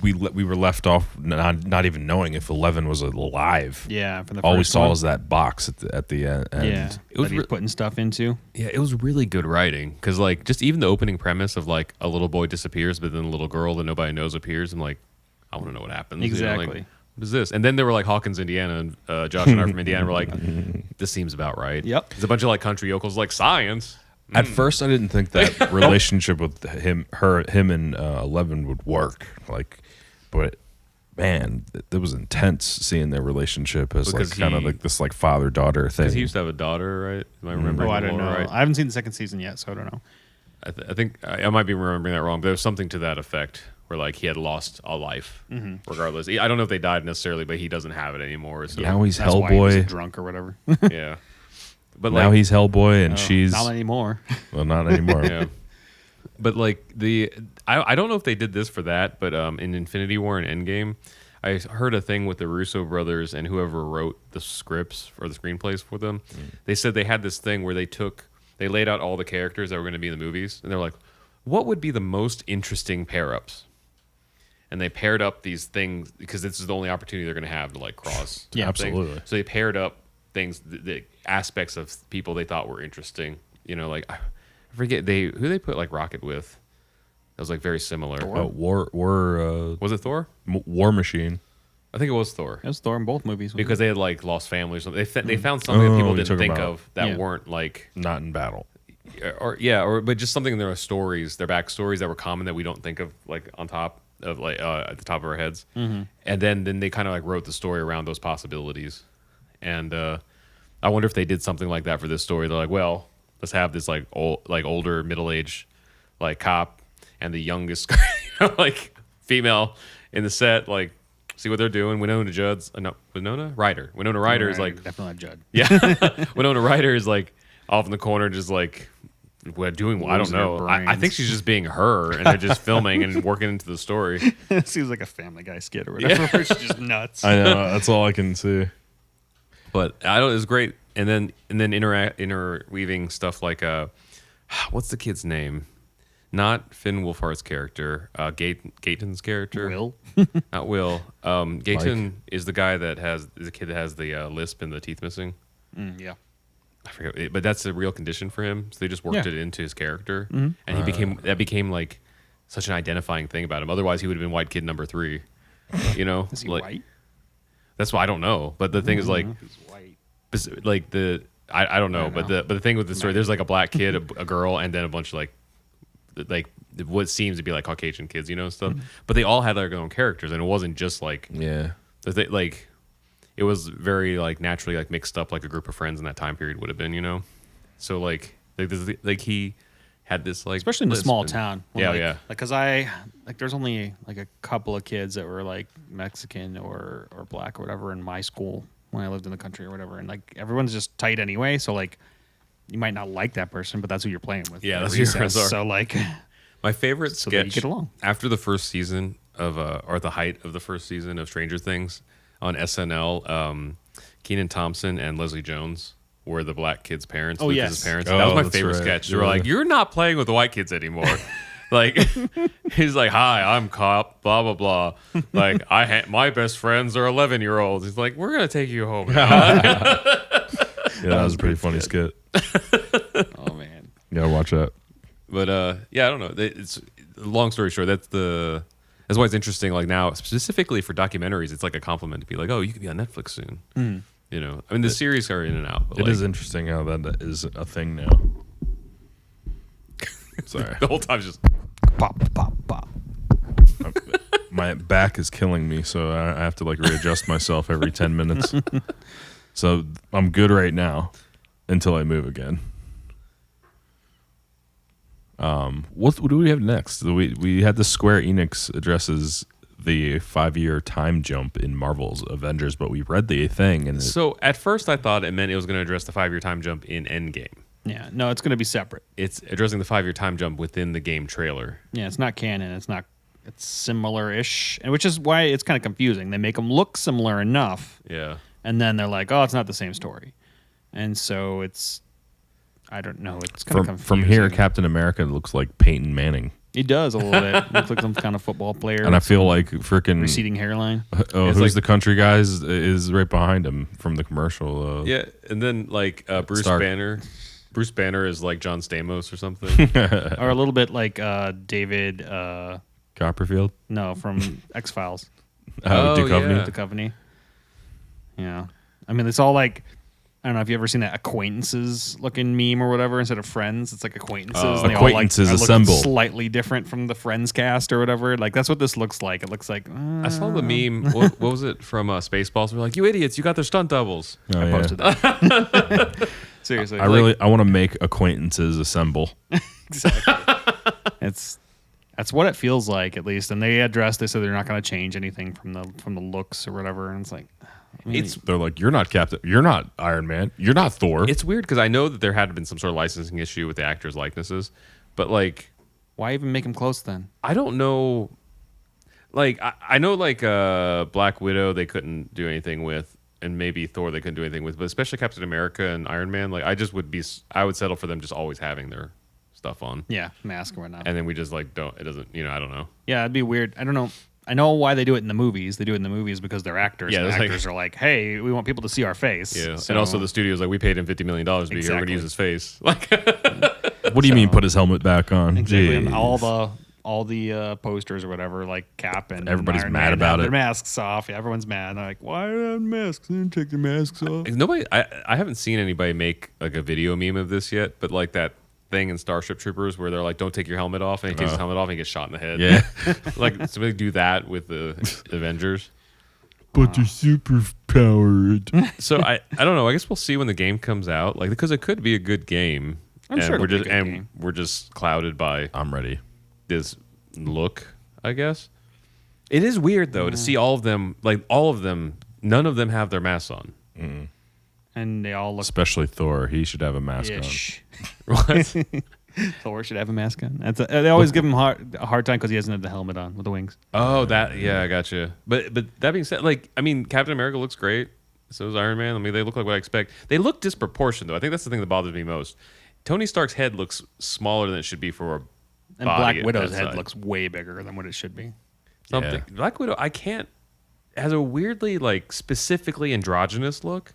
we were left off not even knowing if 11 was alive. Yeah, from the all we first saw one. was that box at the end. Yeah, it was putting stuff into. Yeah, it was really good writing, because like just even the opening premise of like a little boy disappears, but then a little girl that nobody knows appears. I'm like, I want to know what happens. Exactly. You know, like, what is this? And then there were like Hawkins, Indiana, and Josh and I from Indiana were like, this seems about right. Yep. There's a bunch of like country yokels like science. At first, I didn't think that relationship with him and 11 would work. Like, but man, it was intense seeing their relationship as Because like kind of like this like father daughter thing. Because he used to have a daughter, right? Am I remembering? I don't know. Right? I haven't seen the second season yet, so I don't know. I think I might be remembering that wrong, but there was something to that effect where like he had lost a life, regardless. I don't know if they died necessarily, but he doesn't have it anymore. So Now he's That's why he was Hellboy. drunk or whatever. yeah. But Now like, he's Hellboy, and she's not anymore. well, not anymore. yeah. But like I don't know if they did this for that, but in Infinity War and Endgame, I heard a thing with the Russo brothers and whoever wrote the scripts or the screenplays for them. They said they had this thing where they laid out all the characters that were going to be in the movies, and they're like, what would be the most interesting pair-ups? And they paired up these things because this is the only opportunity they're going to have to like cross. Yeah, absolutely. Things. So they paired up things, the aspects of people they thought were interesting. You know, like I forget who they put like Rocket with. That was like very similar. Was it Thor? War Machine. I think it was Thor. It was Thor in both movies. Because they had like lost family or something. They found something that people didn't think of that weren't like not in battle. or but just something in their stories, their backstories that were common that we don't think of like on top of like at the top of our heads, and then they kind of like wrote the story around those possibilities, and I wonder if they did something like that for this story. They're like, well, let's have this like older middle aged like cop and the youngest like female in the set, like see what they're doing. Winona Ryder is like definitely not Judd. yeah. Winona Ryder is like off in the corner, just like doing what I don't know. I think she's just being her, and they're just filming and working into the story. It seems like a Family Guy skit or whatever. Yeah. She's just nuts. I know, that's all I can see. But I don't. It's great, and then interweaving stuff like what's the kid's name? Not Finn Wolfhard's character, Gaten's character. Will? Not Will. Gaten is the guy that is the kid that has the lisp and the teeth missing. Yeah. I forget, but that's a real condition for him. So they just worked it into his character, and that became like such an identifying thing about him. Otherwise, he would have been white kid number 3. You know, Is he like, white? That's why I don't know. But the thing is, like, He's white. like I don't know. I But know. the thing with the story, there's like a black kid, a girl, and then a bunch of like what seems to be like Caucasian kids, you know, and stuff. But they all had their own characters, and it wasn't just like like it was very like naturally like mixed up like a group of friends in that time period would have been, you know. So like he had this like Especially in a small town. Yeah, like, yeah. Like, because there's only like a couple of kids that were like Mexican or black or whatever in my school when I lived in the country or whatever, and like everyone's just tight anyway. So like you might not like that person, but that's who you're playing with. Yeah, at that's who your recess. friends are. So like my favorite so that you sketch get along. after the first season of or at the height of the first season of Stranger Things on SNL, Kenan Thompson and Leslie Jones were the black kids' parents. Oh, Lucas's yes. parents. Oh, That was my that's favorite right. sketch. They were Yeah. like, "You're not playing with the white kids anymore." Like he's like, "Hi, I'm cop." Blah blah blah. Like my best friends are 11-year-olds. He's like, "We're gonna take you home now." Yeah, that was a pretty funny skit. Oh man. You gotta watch that. But yeah, I don't know. It's long story short. That's why it's interesting. Like now, specifically for documentaries, it's like a compliment to be like, "Oh, you could be on Netflix soon." You know, I mean, the series are in and out. But It like, is interesting how that is a thing now. Sorry. the whole time just Pop pop pop. My back is killing me, so I have to like readjust myself every 10 minutes. So I'm good right now until I move again. What do we have next? We had the Square Enix addresses the 5-year time jump in Marvel's Avengers, but we read the thing and So at first I thought it meant it was going to address the 5-year time jump in Endgame. Yeah. No, it's gonna be separate. It's addressing the 5-year time jump within the game trailer. Yeah, it's not canon. It's similar-ish, and which is why it's kind of confusing. They make them look similar enough, Yeah. and then they're like, "Oh, it's not the same story," and so it's, I don't know. It's kind of confusing. from here, Captain America looks like Peyton Manning, He does a little bit. Looks like some kind of football player. and I with feel some like freaking receding hairline. who's like- the country guy is right behind him from the commercial. Yeah, and then like Bruce Stark. Banner. Bruce Banner is like John Stamos or something. Or a little bit like David, Copperfield, from X-Files, Oh, Duchovny. yeah. the Duchovny. Yeah. I mean, it's all like, I don't know if you've ever seen that acquaintances looking meme or whatever instead of friends. It's like acquaintances. Oh. and they all, like, Acquaintances are looking assemble. Slightly different from the Friends cast or whatever. Like, that's what this looks like. It looks like. I saw the meme. What was it from Spaceballs? We're like, "You idiots! You got their stunt doubles." Oh, I yeah. posted that. Seriously. I want to make acquaintances assemble. Exactly. That's what it feels like, at least. And they said they're not going to change anything from the looks or whatever. And it's like, I mean, They're like, you're not Captain, you're not Iron Man, you're not Thor. It's weird because I know that there had been some sort of licensing issue with the actors' likenesses, but like, why even make them close then? I don't know. Like, I know like Black Widow they couldn't do anything with, and maybe Thor they couldn't do anything with, but especially Captain America and Iron Man. Like, I would settle for them just always having their stuff on, Yeah, mask or whatnot. and then we just like don't. It doesn't. I don't know. Yeah, it'd be weird. I don't know. I know why they do it in the movies. They do it in the movies because they're actors. Yeah, and it's like- actors are like, hey, we want people to see our face. Yeah, So- and also the studio's like, we paid him $50 million to be here. We're gonna Exactly. use his face. Like, What do you mean put his helmet back on? Exactly. And Jeez. all the posters or whatever, like Cap and Everybody's Iron mad Man about have it. Their masks off. Yeah, everyone's mad. They're like, why are they having masks? They didn't take their masks off. nobody. I haven't seen anybody make like a video meme of this yet, but like that thing in Starship Troopers where they're like, "Don't take your helmet off," and he takes his helmet off and he gets shot in the head. Yeah. Like somebody do that with the Avengers. But they're super powered. So I don't know. I guess we'll see when the game comes out. Like because it could be a good game. I'm sure we're it'll be a just good game. we're just clouded by I'm ready. this look. I guess it is weird though to see all of them. Like all of them, none of them have their masks on. And they all look Especially Thor. He should have a mask ish. What? Thor should have a mask on. They always give him a hard time because he doesn't have the helmet on with the wings. Oh, I gotcha. But that being said, like I mean, Captain America looks great. So does Iron Man. I mean, they look like what I expect. They look disproportionate though. I think that's the thing that bothers me most. Tony Stark's head looks smaller than it should be for a And body Black at Widow's that head size. looks way bigger than what it should be. Something. Yeah. Black Widow, I can't has a weirdly like specifically androgynous look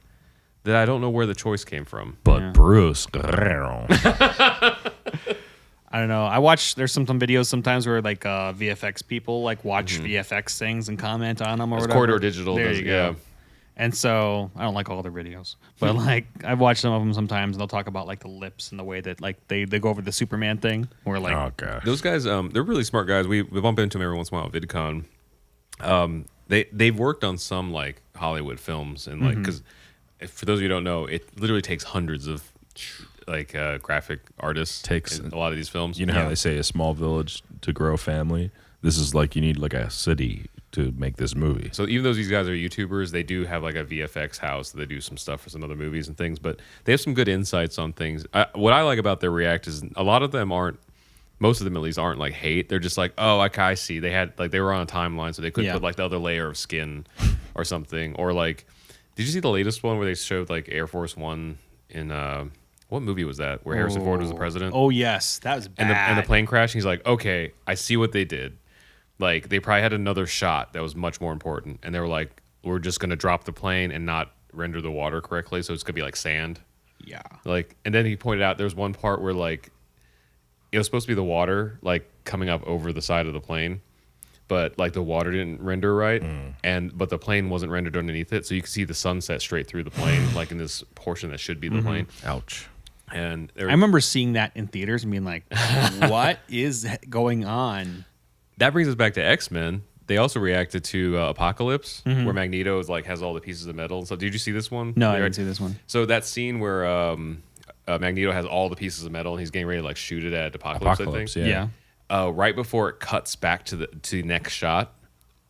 that I don't know where the choice came from. But Yeah. Bruce. I don't know. There's some videos sometimes where like VFX people like watch VFX things and comment on them or It's whatever. Corridor Digital There does, you go. yeah. And so I don't like all their videos, but like I've watched some of them sometimes, and they'll talk about like the lips and the way that like they go over the Superman thing, where like Oh, gosh. Those guys, they're really smart guys. We bump into them every once in a while at VidCon. They've worked on some like Hollywood films and like because for those of you who don't know, it literally takes hundreds of like graphic artists Takes- in a lot of these films. You know how they say a small village to grow a family? This is like you need like a city to make this movie. So even though these guys are YouTubers, they do have like a VFX house. They do some stuff for some other movies and things, but they have some good insights on things. What I like about their react is a lot of them aren't, most of them at least aren't like hate. They're just like, oh, okay, I see. They had like they were on a timeline, so they could Yeah. put like the other layer of skin or something. Or like, did you see the latest one where they showed like Air Force One in what movie was that? Where Harrison Ford was the president? Oh yes, that was bad. And the plane crash. He's like, okay, I see what they did. Like they probably had another shot that was much more important, and they were like, we're just gonna drop the plane and not render the water correctly, so it's gonna be like sand. Yeah. Like, and then he pointed out there was one part where like it was supposed to be the water like coming up over the side of the plane, but like the water didn't render right, but the plane wasn't rendered underneath it, so you could see the sunset straight through the plane, like in this portion that should be the plane. Ouch. And I remember seeing that in theaters and being like, what is going on? that brings us back to X-Men. They also reacted to Apocalypse, where Magneto is like has all the pieces of metal. So did you see this one? No, I didn't see this one. So that scene where Magneto has all the pieces of metal and he's getting ready to like shoot it at Apocalypse, I think. yeah. Right before it cuts back to the next shot,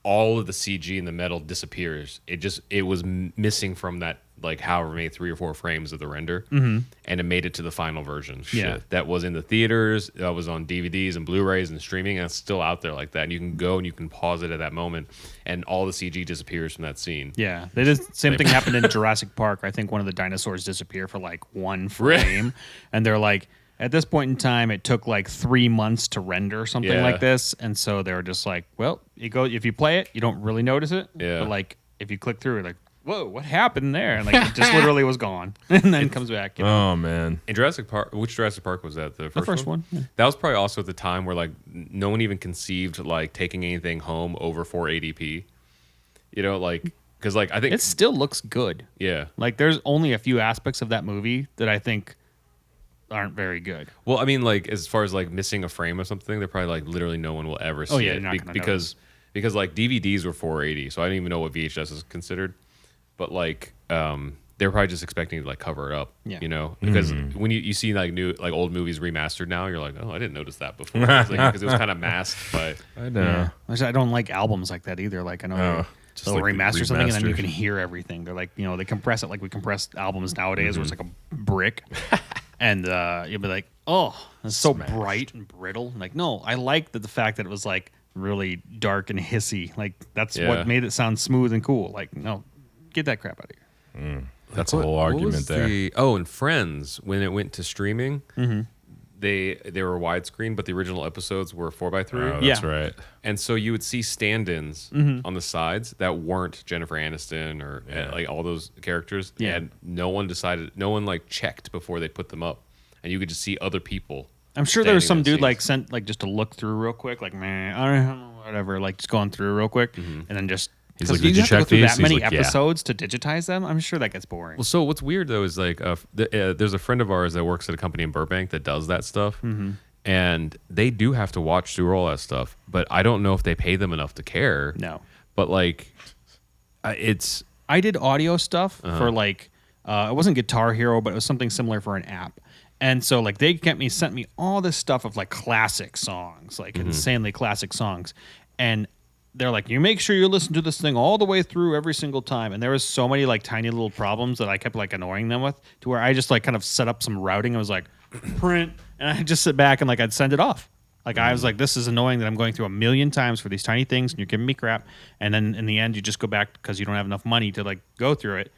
all of the CG and the metal disappears. It was missing from that like however many 3 or 4 frames of the render, and it made it to the final version. Yeah. That was in the theaters. That was on DVDs and Blu-rays and streaming, and it's still out there like that. And you can go and you can pause it at that moment, and all the CG disappears from that scene. Yeah, they did same thing happened in Jurassic Park. I think one of the dinosaurs disappear for like one frame, and they're like, at this point in time, it took like 3 months to render something Yeah. like this, and so they were just like, well, if you play it, you don't really notice it, Yeah. but like if you click through, like, whoa, what happened there? And like it just literally was gone, and then comes back. You know? Oh, man. In Jurassic Park, which Jurassic Park was that? The first one. Yeah. That was probably also at the time where like no one even conceived like taking anything home over 480p. You know, like because like I think It still looks good. yeah. Like there's only a few aspects of that movie that I think aren't very good. Well, I mean, like as far as like missing a frame or something, they're probably like literally no one will ever see Oh, yeah, it you're not gonna because like DVDs were 480, so I didn't even know what VHS is considered. But like they're probably just expecting to like cover it up, Yeah. you know, because when you see like new like old movies remastered now, you're like, oh, I didn't notice that before because it was kind of masked by. I know. Yeah. Which I don't like albums like that either. Like I know Oh, just just they'll like the remaster something and then you remastered. can hear everything. They're like, you know, they compress it like we compress albums nowadays, where it's like a brick, and you'll be like, oh, it's so bright and brittle. Like, no, I like the fact that it was like really dark and hissy. Like that's Yeah. what made it sound smooth and cool. Like, no, get that crap out of here. That's a whole argument there. And Friends, when it went to streaming, they were widescreen, but the original episodes were 4:3. Oh, Yeah. that's right. And so you would see stand-ins on the sides that weren't Jennifer Aniston or like all those characters. Yeah. And no one like checked before they put them up. And you could just see other people. I'm sure there was some standing in dude like scenes. sent like just to look through real quick, like man, I don't know, whatever, like just going through real quick, and then just He's like, you did you have to go check through these? that He's many like, yeah. episodes to digitize them? I'm sure that gets boring. Well, so what's weird though is like there's a friend of ours that works at a company in Burbank that does that stuff, and they do have to watch through all that stuff. But I don't know if they pay them enough to care. No. But like, it's I did audio stuff for like it wasn't Guitar Hero, but it was something similar for an app. And so like they sent me all this stuff of like classic songs, like insanely classic songs. And they're like, you make sure you listen to this thing all the way through every single time. And there was so many like tiny little problems that I kept like annoying them with, to where I just like kind of set up some routing. I was like, print, and I just sit back and like I'd send it off. Like I was like, this is annoying that I'm going through a million times for these tiny things and you're giving me crap. And then in the end, you just go back because you don't have enough money to like go through it.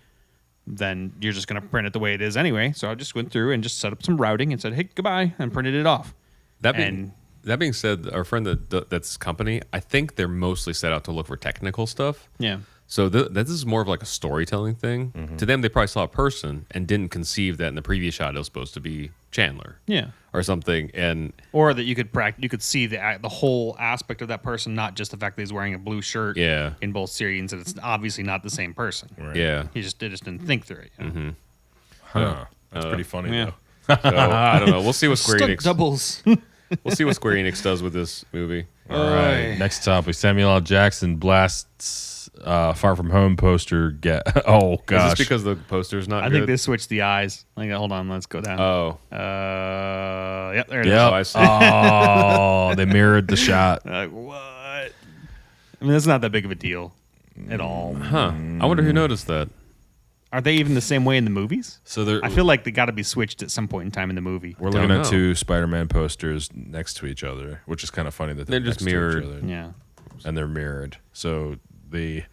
Then you're just going to print it the way it is anyway. So I just went through and just set up some routing and said, hey, goodbye, and printed it off. That being said, our friend that's company, I think they're mostly set out to look for technical stuff. Yeah. So this is more of like a storytelling thing. To them, they probably saw a person and didn't conceive that in the previous shot it was supposed to be Chandler. Yeah. Or something, and or that you could see the whole aspect of that person, not just the fact that he's wearing a blue shirt. Yeah. In both scenes, and it's obviously not the same person. Right. yeah. They just didn't think through it. You know? Huh. That's pretty funny, yeah. though. So, I don't know. We'll see what Square Stunt Enix. doubles. We'll see what Square Enix does with this movie. All right. Next topic. Samuel L. Jackson blasts Far From Home poster. Oh, gosh. Is this because the poster's not I good? think they switched the eyes. Like, hold on, let's go down. Oh. Yep, there it is. Yep. I see. Oh, they mirrored the shot. Like, what? I mean, that's not that big of a deal at all. Huh. I wonder who noticed that. Are they even the same way in the movies? So I feel like they got to be switched at some point in time in the movie. we're Don't looking at know. two Spider-Man posters next to each other, which is kind of funny that They're just next to each mirrored. other. Yeah. And they're mirrored. So the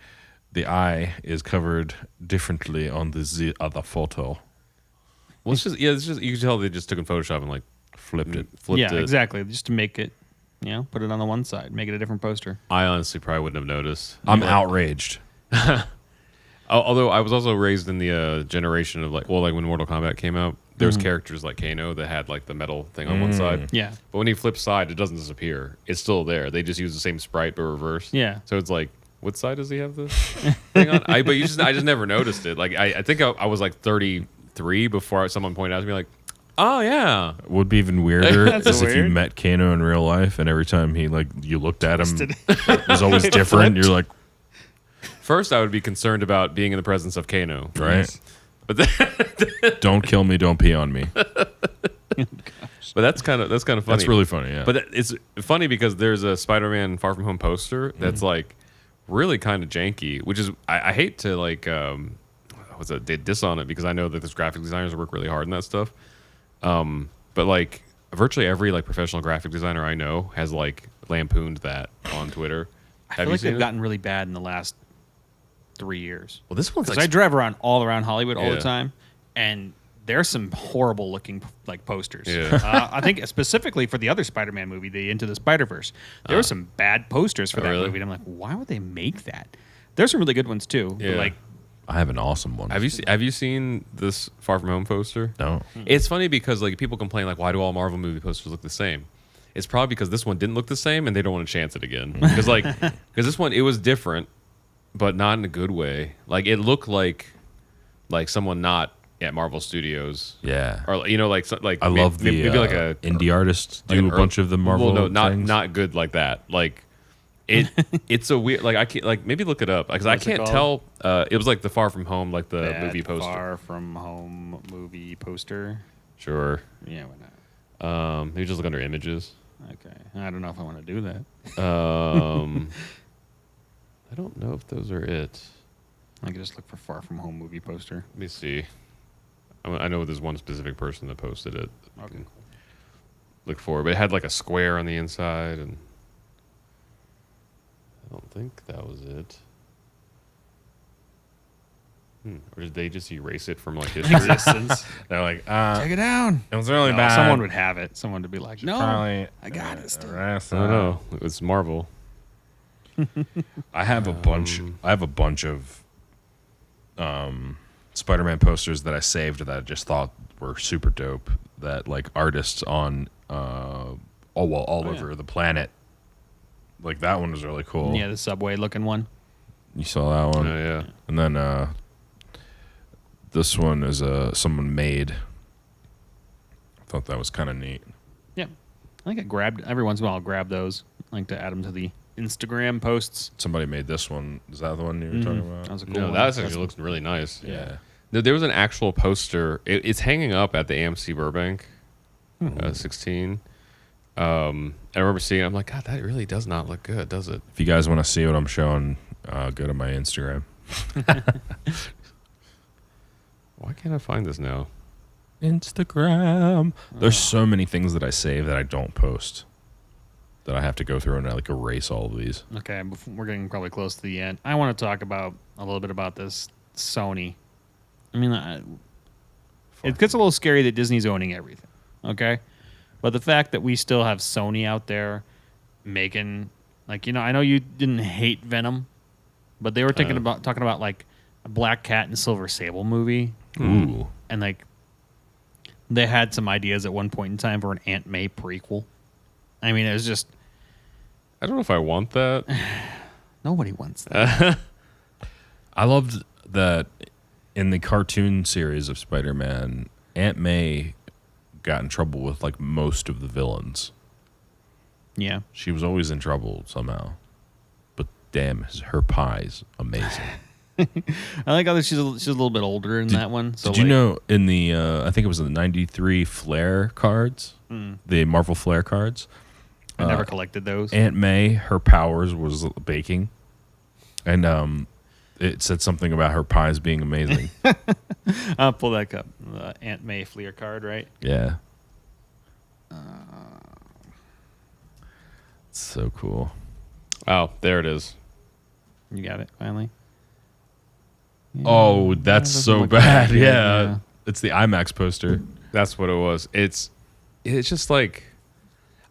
eye is covered differently on the other photo. Well, it's just you can tell they just took in Photoshop and like Flipped it. flipped Yeah, it. exactly. Just to make it, put it on the one side, make it a different poster. I honestly probably wouldn't have noticed. I'm outraged. Although I was also raised in the generation of like when Mortal Kombat came out, there was characters like Kano that had like the metal thing on one side. Yeah. But when he flips side, it doesn't disappear. It's still there. They just use the same sprite but reversed. Yeah. So it's like, what side does he have this thing on? I just never noticed it. Like I think I was like 33 before someone pointed out to me like, oh yeah. Would be even weirder That's is if you weird. met Kano in real life and every time you looked at him, it was always different. You're like, First, I would be concerned about being in the presence of Kano. right? But then, Don't kill me, don't pee on me. but that's kind of funny. That's really funny, yeah. But it's funny because there's a Spider-Man Far From Home poster that's like really kind of janky, which is I hate to like they diss on it because I know that there's graphic designers that work really hard on that stuff. But like virtually every like professional graphic designer I know has like lampooned that on Twitter. I feel like they've gotten really bad in the last 3 years. Well, this one's Because like I drive all around Hollywood all Yeah. the time, and there's some horrible looking like posters. Yeah. I think specifically for the other Spider-Man movie, the Into the Spider-Verse, there were some bad posters for that really? movie. And I'm like, why would they make that? There's some really good ones too. Yeah. But like, I have an awesome one. Have you seen this Far From Home poster? No. It's funny because like people complain like, why do all Marvel movie posters look the same? It's probably because this one didn't look the same and they don't want to chance it again. Because this one, it was different, but not in a good way. Like it looked like someone not at Marvel Studios. Yeah. Or I love the maybe like a indie artists do like an a bunch of the Marvel Well, no, things. not good like that. Like it's a weird I can't maybe look it up because I What's it can't tell. called? It was like the Far From Home like the that movie poster. Far From Home movie poster. Sure. Yeah, why not? Maybe just look under images. Okay, I don't know if I want to do that. I don't know if those are it. I could just look for Far From Home movie poster. Let me see. I know there's one specific person that posted it. Okay, cool. Look for it, but it had like a square on the inside, and I don't think that was it. Or did they just erase it from like history? Existence. They're like, Take it down. it was really No, bad. someone would have it. Someone would be like, no, Probably I got it still. erase I don't that. know. It was Marvel. I have a bunch. I have a bunch of Spider-Man posters that I saved that I just thought were super dope. That like artists on all over the planet. Like that one was really cool. Yeah, the subway looking one. You saw that one? Oh yeah. And then this one is someone made. I thought that was kind of neat. Yeah. I think I grabbed, every once in a while I'll grab those. I like to add them to the Instagram posts. Somebody made this one. Is that the one you were talking about? That was a cool No, one. that actually looks really nice. Yeah. There was an actual poster. It's hanging up at the AMC Burbank, 16. I remember seeing it. I'm like, God, that really does not look good, does it? If you guys want to see what I'm showing, go to my Instagram. Why can't I find this now? Instagram. There's so many things that I save that I don't post that I have to go through and like erase all of these. Okay, we're getting probably close to the end. I want to talk about a little bit about this Sony. I mean, it gets a little scary that Disney's owning everything, okay? But the fact that we still have Sony out there making, like, you know, I know you didn't hate Venom, but they were talking about like a Black Cat and Silver Sable movie. Ooh. And like they had some ideas at one point in time for an Aunt May prequel. I mean, it was just, I don't know if I want that. nobody wants that. I loved that in the cartoon series of Spider-Man, Aunt May got in trouble with like most of the villains. Yeah. She was always in trouble somehow. But damn, her pie's amazing. I like how she's a little bit older in that one. So did you know in the, I think it was the 93 Flair cards, the Marvel Flair cards, I never collected those. Aunt May, her powers was baking. And it said something about her pies being amazing. I'll pull that up. Aunt May Fleer card, right? Yeah. It's so cool. Oh, there it is. You got it, finally? Yeah, Oh, that's doesn't so look bad. that good, Yeah. It's the IMAX poster. That's what it was. It's just like,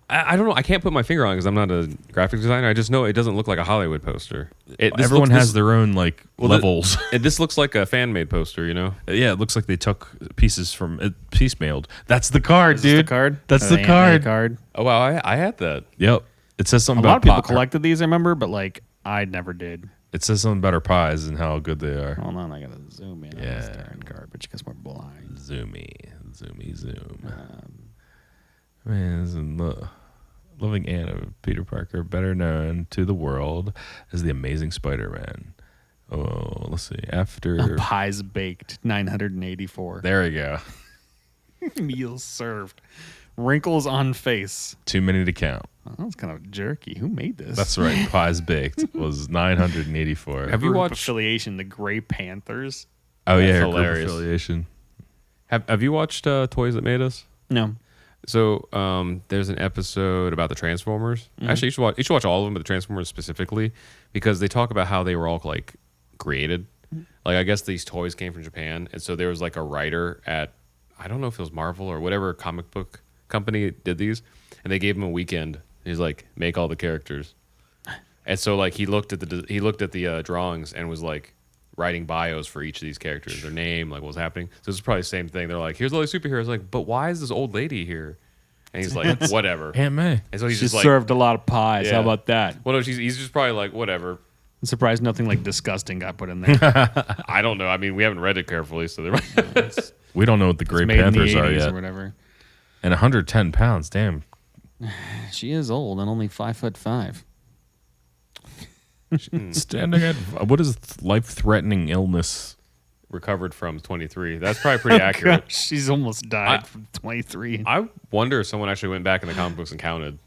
I don't know. I can't put my finger on it because I'm not a graphic designer. I just know it doesn't look like a Hollywood poster. Everyone has their own like levels. This looks like a fan made poster, you know? Yeah, it looks like they took pieces from it, piecemealed. That's the card, Is dude. this the card? That's The the Aunt card. May card. Oh wow, I had that. Yep. It says A something lot about of people pie. collected these, I remember, but like I never did. It says something about her pies and how good they are. Hold on, I gotta zoom in on this Yeah. darn card, but you guys were blind. Zoomy, zoom. Man, this is loving aunt of Peter Parker, better known to the world as the Amazing Spider-Man. Oh, let's see. After Pies baked, 984. there we go. Meals served. Wrinkles on face. Too many to count. Oh, that's kind of jerky. Who made this? That's right. Pies baked was 984. Have you Group watched? affiliation? The Gray Panthers. Oh yeah, That's her group hilarious. affiliation. Have you watched Toys That Made Us? No. So there's an episode about the Transformers. Actually, you should watch all of them, but the Transformers specifically, because they talk about how they were all like created. Like I guess these toys came from Japan, and so there was like a writer at, I don't know if it was Marvel or whatever comic book company did these, and they gave him a weekend. He's like, make all the characters, and so like he looked at the drawings and was like writing bios for each of these characters, their name, like what was happening. So this is probably the same thing. They're like, here's all these superheroes. Like, but why is this old lady here? And he's like, whatever. Aunt May. And so he's She just like, served a lot of pies. Yeah. How about that? well, no, he's just probably like, whatever. I'm surprised nothing like disgusting got put in there. I don't know. I mean, we haven't read it carefully, so there. We don't know what the Gray Made in the Panthers are 80s yet. or whatever. And 110 pounds. Damn. She is old and only 5'5". Standing at what is life-threatening illness? Recovered from 23. That's probably pretty accurate. Gosh, she's almost died from 23. I wonder if someone actually went back in the comic books and counted.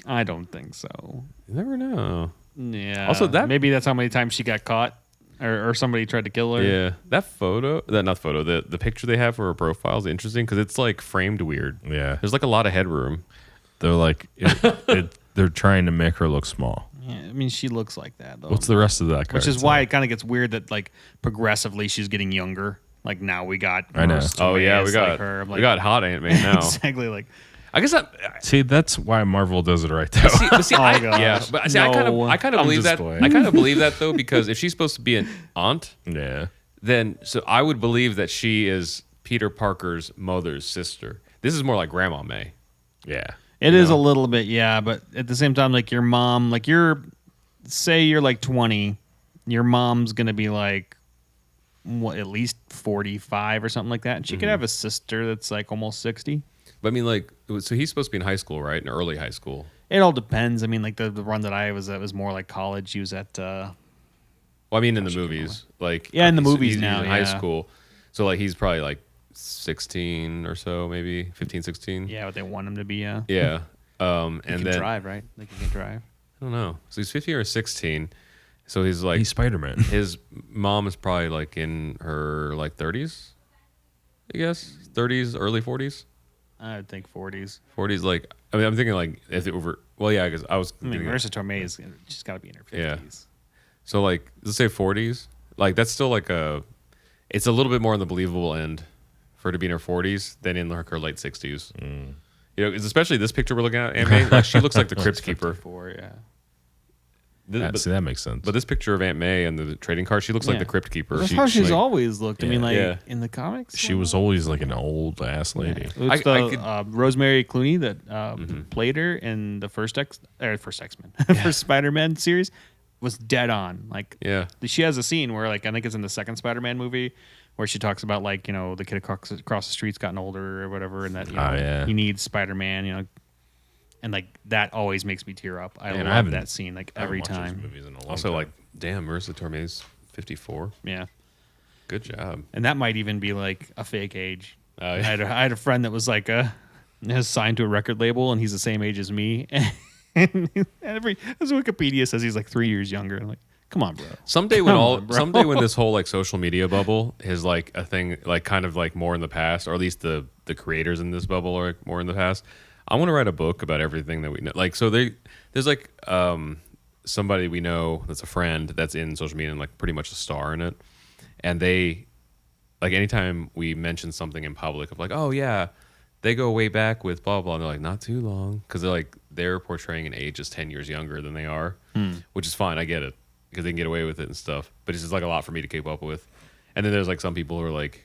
I don't think so. You never know. Yeah. Also, maybe that's how many times she got caught, or somebody tried to kill her. Yeah, the picture they have for her profile is interesting because it's like framed weird. Yeah. There's like a lot of headroom. They're like, they're trying to make her look small. Yeah, I mean, she looks like that though. What's the rest of that card? Which is why it kind of gets weird that like progressively she's getting younger. Like now we got. I know. Marissa Oh yeah, Tomei we as, got like, her. I'm like, we got hot Aunt May now. exactly. Like I guess that. See, that's why Marvel does it right though. See, Oh, I, gosh. yeah, but see, No. I kind of I'm believe just that. playing. I kind of believe that though because if she's supposed to be an aunt, Yeah. then so I would believe that she is Peter Parker's mother's sister. This is more like Grandma May. Yeah. it is a little bit, yeah. But at the same time, like your mom, like say you're like 20, your mom's gonna be like at least 45 or something like that, and she could have a sister that's like almost 60. But I mean, like, so he's supposed to be in high school, right? In early high school. It all depends. I mean, like the run that I was at was more like college. He was at. Well, I mean, in the movies, like Yeah, in the movies he's now, in high yeah. school, so like he's probably like 16 or so, maybe 15, 16. Yeah, what they want him to be. Yeah. Yeah. He And can then drive, right? Like he can drive. I don't know. So he's 15 or 16. So he's like He's Spider-Man. his mom is probably like in her like 30s, I guess 30s, early 40s. I would think 40s. 40s, like I mean, I'm thinking like if it over. Well, yeah, because I was. I mean, thinking- Marissa Tomei is she's got to be in her 50s. Yeah. So like, let's say 40s. Like that's still like it's a little bit more on the believable end for her to be in her 40s than in her late 60s. You know, 'cause especially this picture we're looking at, Aunt May, like she looks like the Crypt Keeper. 54, yeah. See, that makes sense. But this picture of Aunt May and the trading card, she looks like Yeah. the Crypt Keeper. That's how she's like, always looked. I mean, like Yeah. in the comics, she was always like an old ass lady. It's I the could- Rosemary Clooney that played her in the first X-Men, first Spider-Man series was dead on. Like, Yeah. she has a scene where, like, I think it's in the second Spider-Man movie where she talks about, like, you know, the kid across the street's gotten older or whatever, and that you know, yeah. he needs Spider-Man, you know, and like that always makes me tear up. I Man, I love haven't- that scene like I haven't every watched those time. movies in a long Also, time. like, damn, Marissa Tomei's 54. Yeah, Good job. and that might even be like a fake age. Oh, I yeah. had a friend that was like has signed to a record label, and he's the same age as me. And his Wikipedia says he's like 3 years younger. I'm like, come on, bro. Someday when Come on, bro. someday when this whole like social media bubble is like a thing, like kind of like more in the past, or at least the creators in this bubble are more in the past. I want to write a book about everything that we know. Like, so there's like somebody we know that's a friend that's in social media and like pretty much a star in it, and they like anytime we mention something in public of like, oh yeah, they go way back with blah blah, and they're like not too long because they're portraying an age that's 10 years younger than they are, which is fine. I get it because they can get away with it and stuff, but it's just like a lot for me to keep up with. And then there's like some people who are like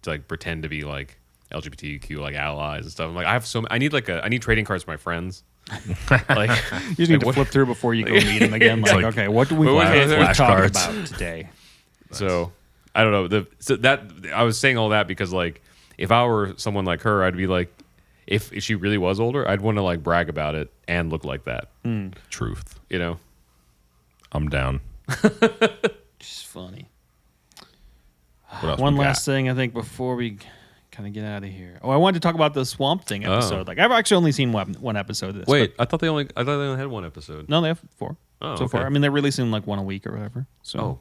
to like pretend to be like LGBTQ like allies and stuff. I'm like, I need trading cards for my friends. Like You just need to what- flip through before you go meet him again. Like, like- okay, what do we What was it? talk Flashcards. about today? So I don't know. So that I was saying all that because like if I were someone like her, I'd be like, if she really was older, I'd want to like brag about it and look like that. Truth. You know? I'm down. Just funny. What else One we got? last thing, I think, before we kind of get out of here. Oh, I wanted to talk about the Swamp Thing episode. Oh. Like, I've actually only seen one episode of this. Wait, I thought they only had one episode. but- no, they have 4 Oh, so okay. far. I mean, they're releasing like one a week or whatever. So, Oh,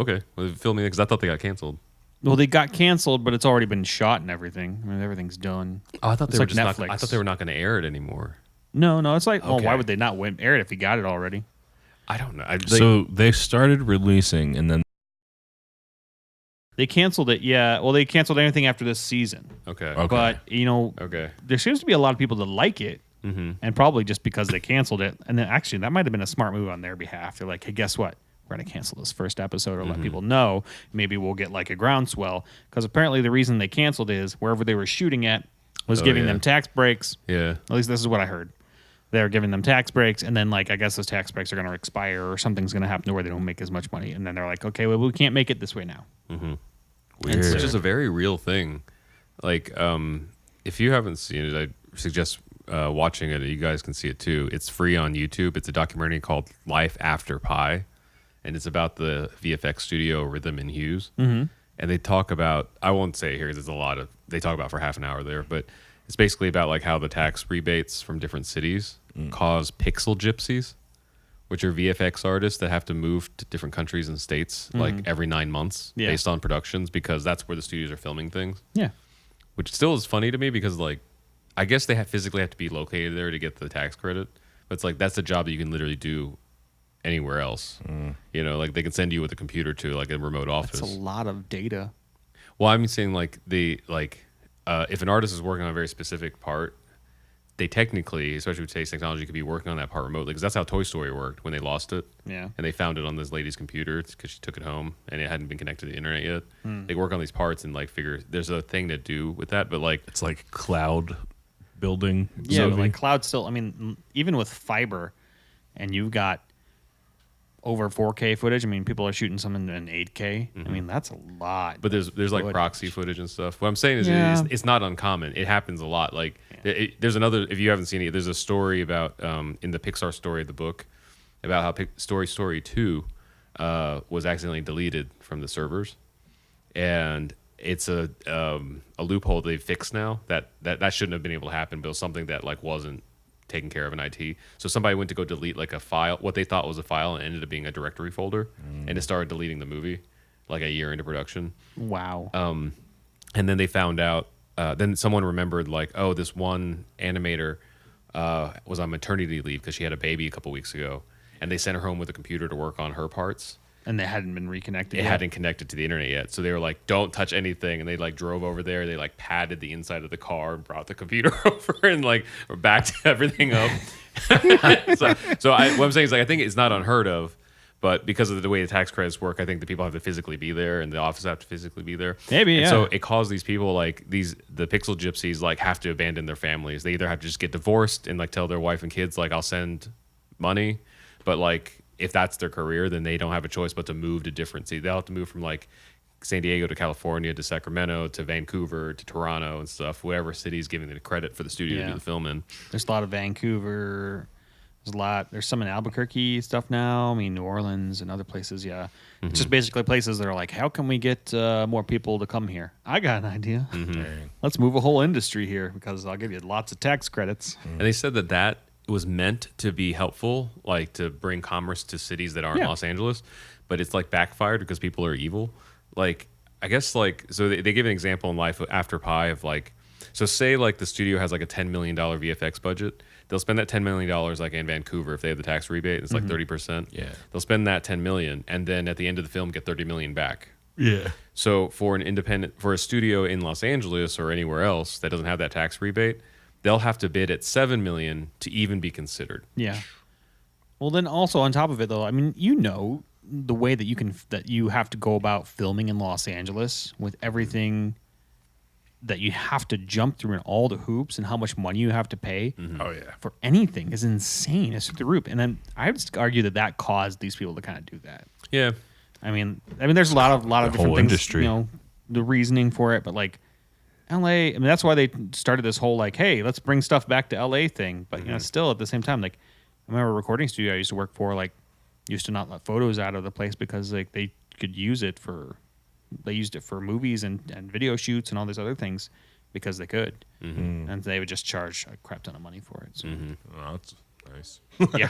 okay. Well, fill me because I thought they got canceled. well, they got canceled, but it's already been shot and everything. I mean, everything's done. Oh, I thought It's they were like just not. Netflix. I thought they were not going to air it anymore. No, it's like, oh, Okay. why would they not air it if you got it already? I don't know. So they started releasing, and then They canceled it. Yeah, well, they canceled anything after this season. okay. Okay. But you know, Okay. there seems to be a lot of people that like it, and probably just because they canceled it. And then actually, that might have been a smart move on their behalf. They're like, hey, guess what? We're going to cancel this first episode or let people know. Maybe we'll get like a groundswell. Because apparently, the reason they canceled is wherever they were shooting at was Oh, giving yeah. them tax breaks. Yeah. At least this is what I heard. They're giving them tax breaks, and then like I guess those tax breaks are going to expire or something's going to happen to where they don't make as much money. And then they're like, okay, well, we can't make it this way now. weird. Which is a very real thing. Like, if you haven't seen it, I suggest watching it. You guys can see it too. It's free on YouTube. It's a documentary called Life After Pi, and it's about the VFX studio Rhythm and Hues. Mm-hmm. And they talk about, I won't say it here because there's they talk about for half an hour there, but it's basically about like how the tax rebates from different cities cause pixel gypsies, which are VFX artists that have to move to different countries and states like every 9 months Yeah. based on productions because that's where the studios are filming things. Yeah. Which still is funny to me because like I guess they physically have to be located there to get the tax credit, but it's like that's a job that you can literally do anywhere else. You know, like they can send you with a computer to like a remote office. It's a lot of data. Well, I'm saying like if an artist is working on a very specific part, they technically, especially with today's technology, could be working on that part remotely because that's how Toy Story worked when they lost it. Yeah. And they found it on this lady's computer because she took it home and it hadn't been connected to the internet yet. They work on these parts and like figure there's a thing to do with that, but like it's like cloud building. Yeah, but movie. like cloud still. I mean, even with fiber, and you've got over 4K footage. I mean, people are shooting some in 8K. I mean, that's a lot. But there's like footage. proxy footage and stuff. What I'm saying is Yeah. it's not uncommon. It happens a lot. Like there's another, if you haven't seen it, there's a story about in the Pixar story, the book, about how Story 2 was accidentally deleted from the servers, and it's a loophole they fixed now that shouldn't have been able to happen, but it was something that like wasn't taken care of in IT. So somebody went to go delete like a file, what they thought was a file, and it ended up being a directory folder, and it started deleting the movie like a year into production. Wow. And then they found out. Then someone remembered like, oh, this one animator was on maternity leave because she had a baby a couple weeks ago, and they sent her home with a computer to work on her parts. And they hadn't been reconnected It yet. hadn't connected to the internet yet, so they were like, "Don't touch anything." And they like drove over there. They like padded the inside of the car and brought the computer over and like backed everything up. so what I'm saying is like I think it's not unheard of, but because of the way the tax credits work, I think the people have to physically be there and the office have to physically be there. Maybe, And yeah. so it caused these people like the pixel gypsies like have to abandon their families. They either have to just get divorced and like tell their wife and kids like I'll send money, but like if that's their career, then they don't have a choice but to move to different cities. They'll have to move from like San Diego to California to Sacramento to Vancouver to Toronto and stuff, whatever city's giving the credit for the studio to Yeah. do the film in. There's a lot of Vancouver. There's some in Albuquerque stuff now. I mean, New Orleans and other places. Yeah. It's just basically places that are like, how can we get more people to come here? I got an idea. Let's move a whole industry here because I'll give you lots of tax credits. And they said that was meant to be helpful, like to bring commerce to cities that aren't Yeah. Los Angeles, but it's like backfired because people are evil. Like, I guess like, so they give an example in Life After Pi of like, so say like the studio has like a $10 million VFX budget. They'll spend that $10 million like in Vancouver if they have the tax rebate. It's like 30%. Yeah. They'll spend that $10 million and then at the end of the film get $30 million back. Yeah. So for a studio in Los Angeles or anywhere else that doesn't have that tax rebate, they'll have to bid at $7 million to even be considered. Yeah. Well, then also on top of it, though, I mean, you know the way that you have to go about filming in Los Angeles with everything that you have to jump through and all the hoops and how much money you have to pay Oh yeah. for anything is insane. It's through the roof. And then I would argue that caused these people to kind of do that. Yeah. I mean, there's a lot of different whole things, industry. you know, the reasoning for it, but like LA, I mean, that's why they started this whole like, hey, let's bring stuff back to LA thing. But you know, still at the same time, like I remember a recording studio I used to work for, like used to not let photos out of the place because like they could use it for, they used it for movies and video shoots and all these other things because they could, and they would just charge a crap ton of money for it. So Oh, that's nice. yeah,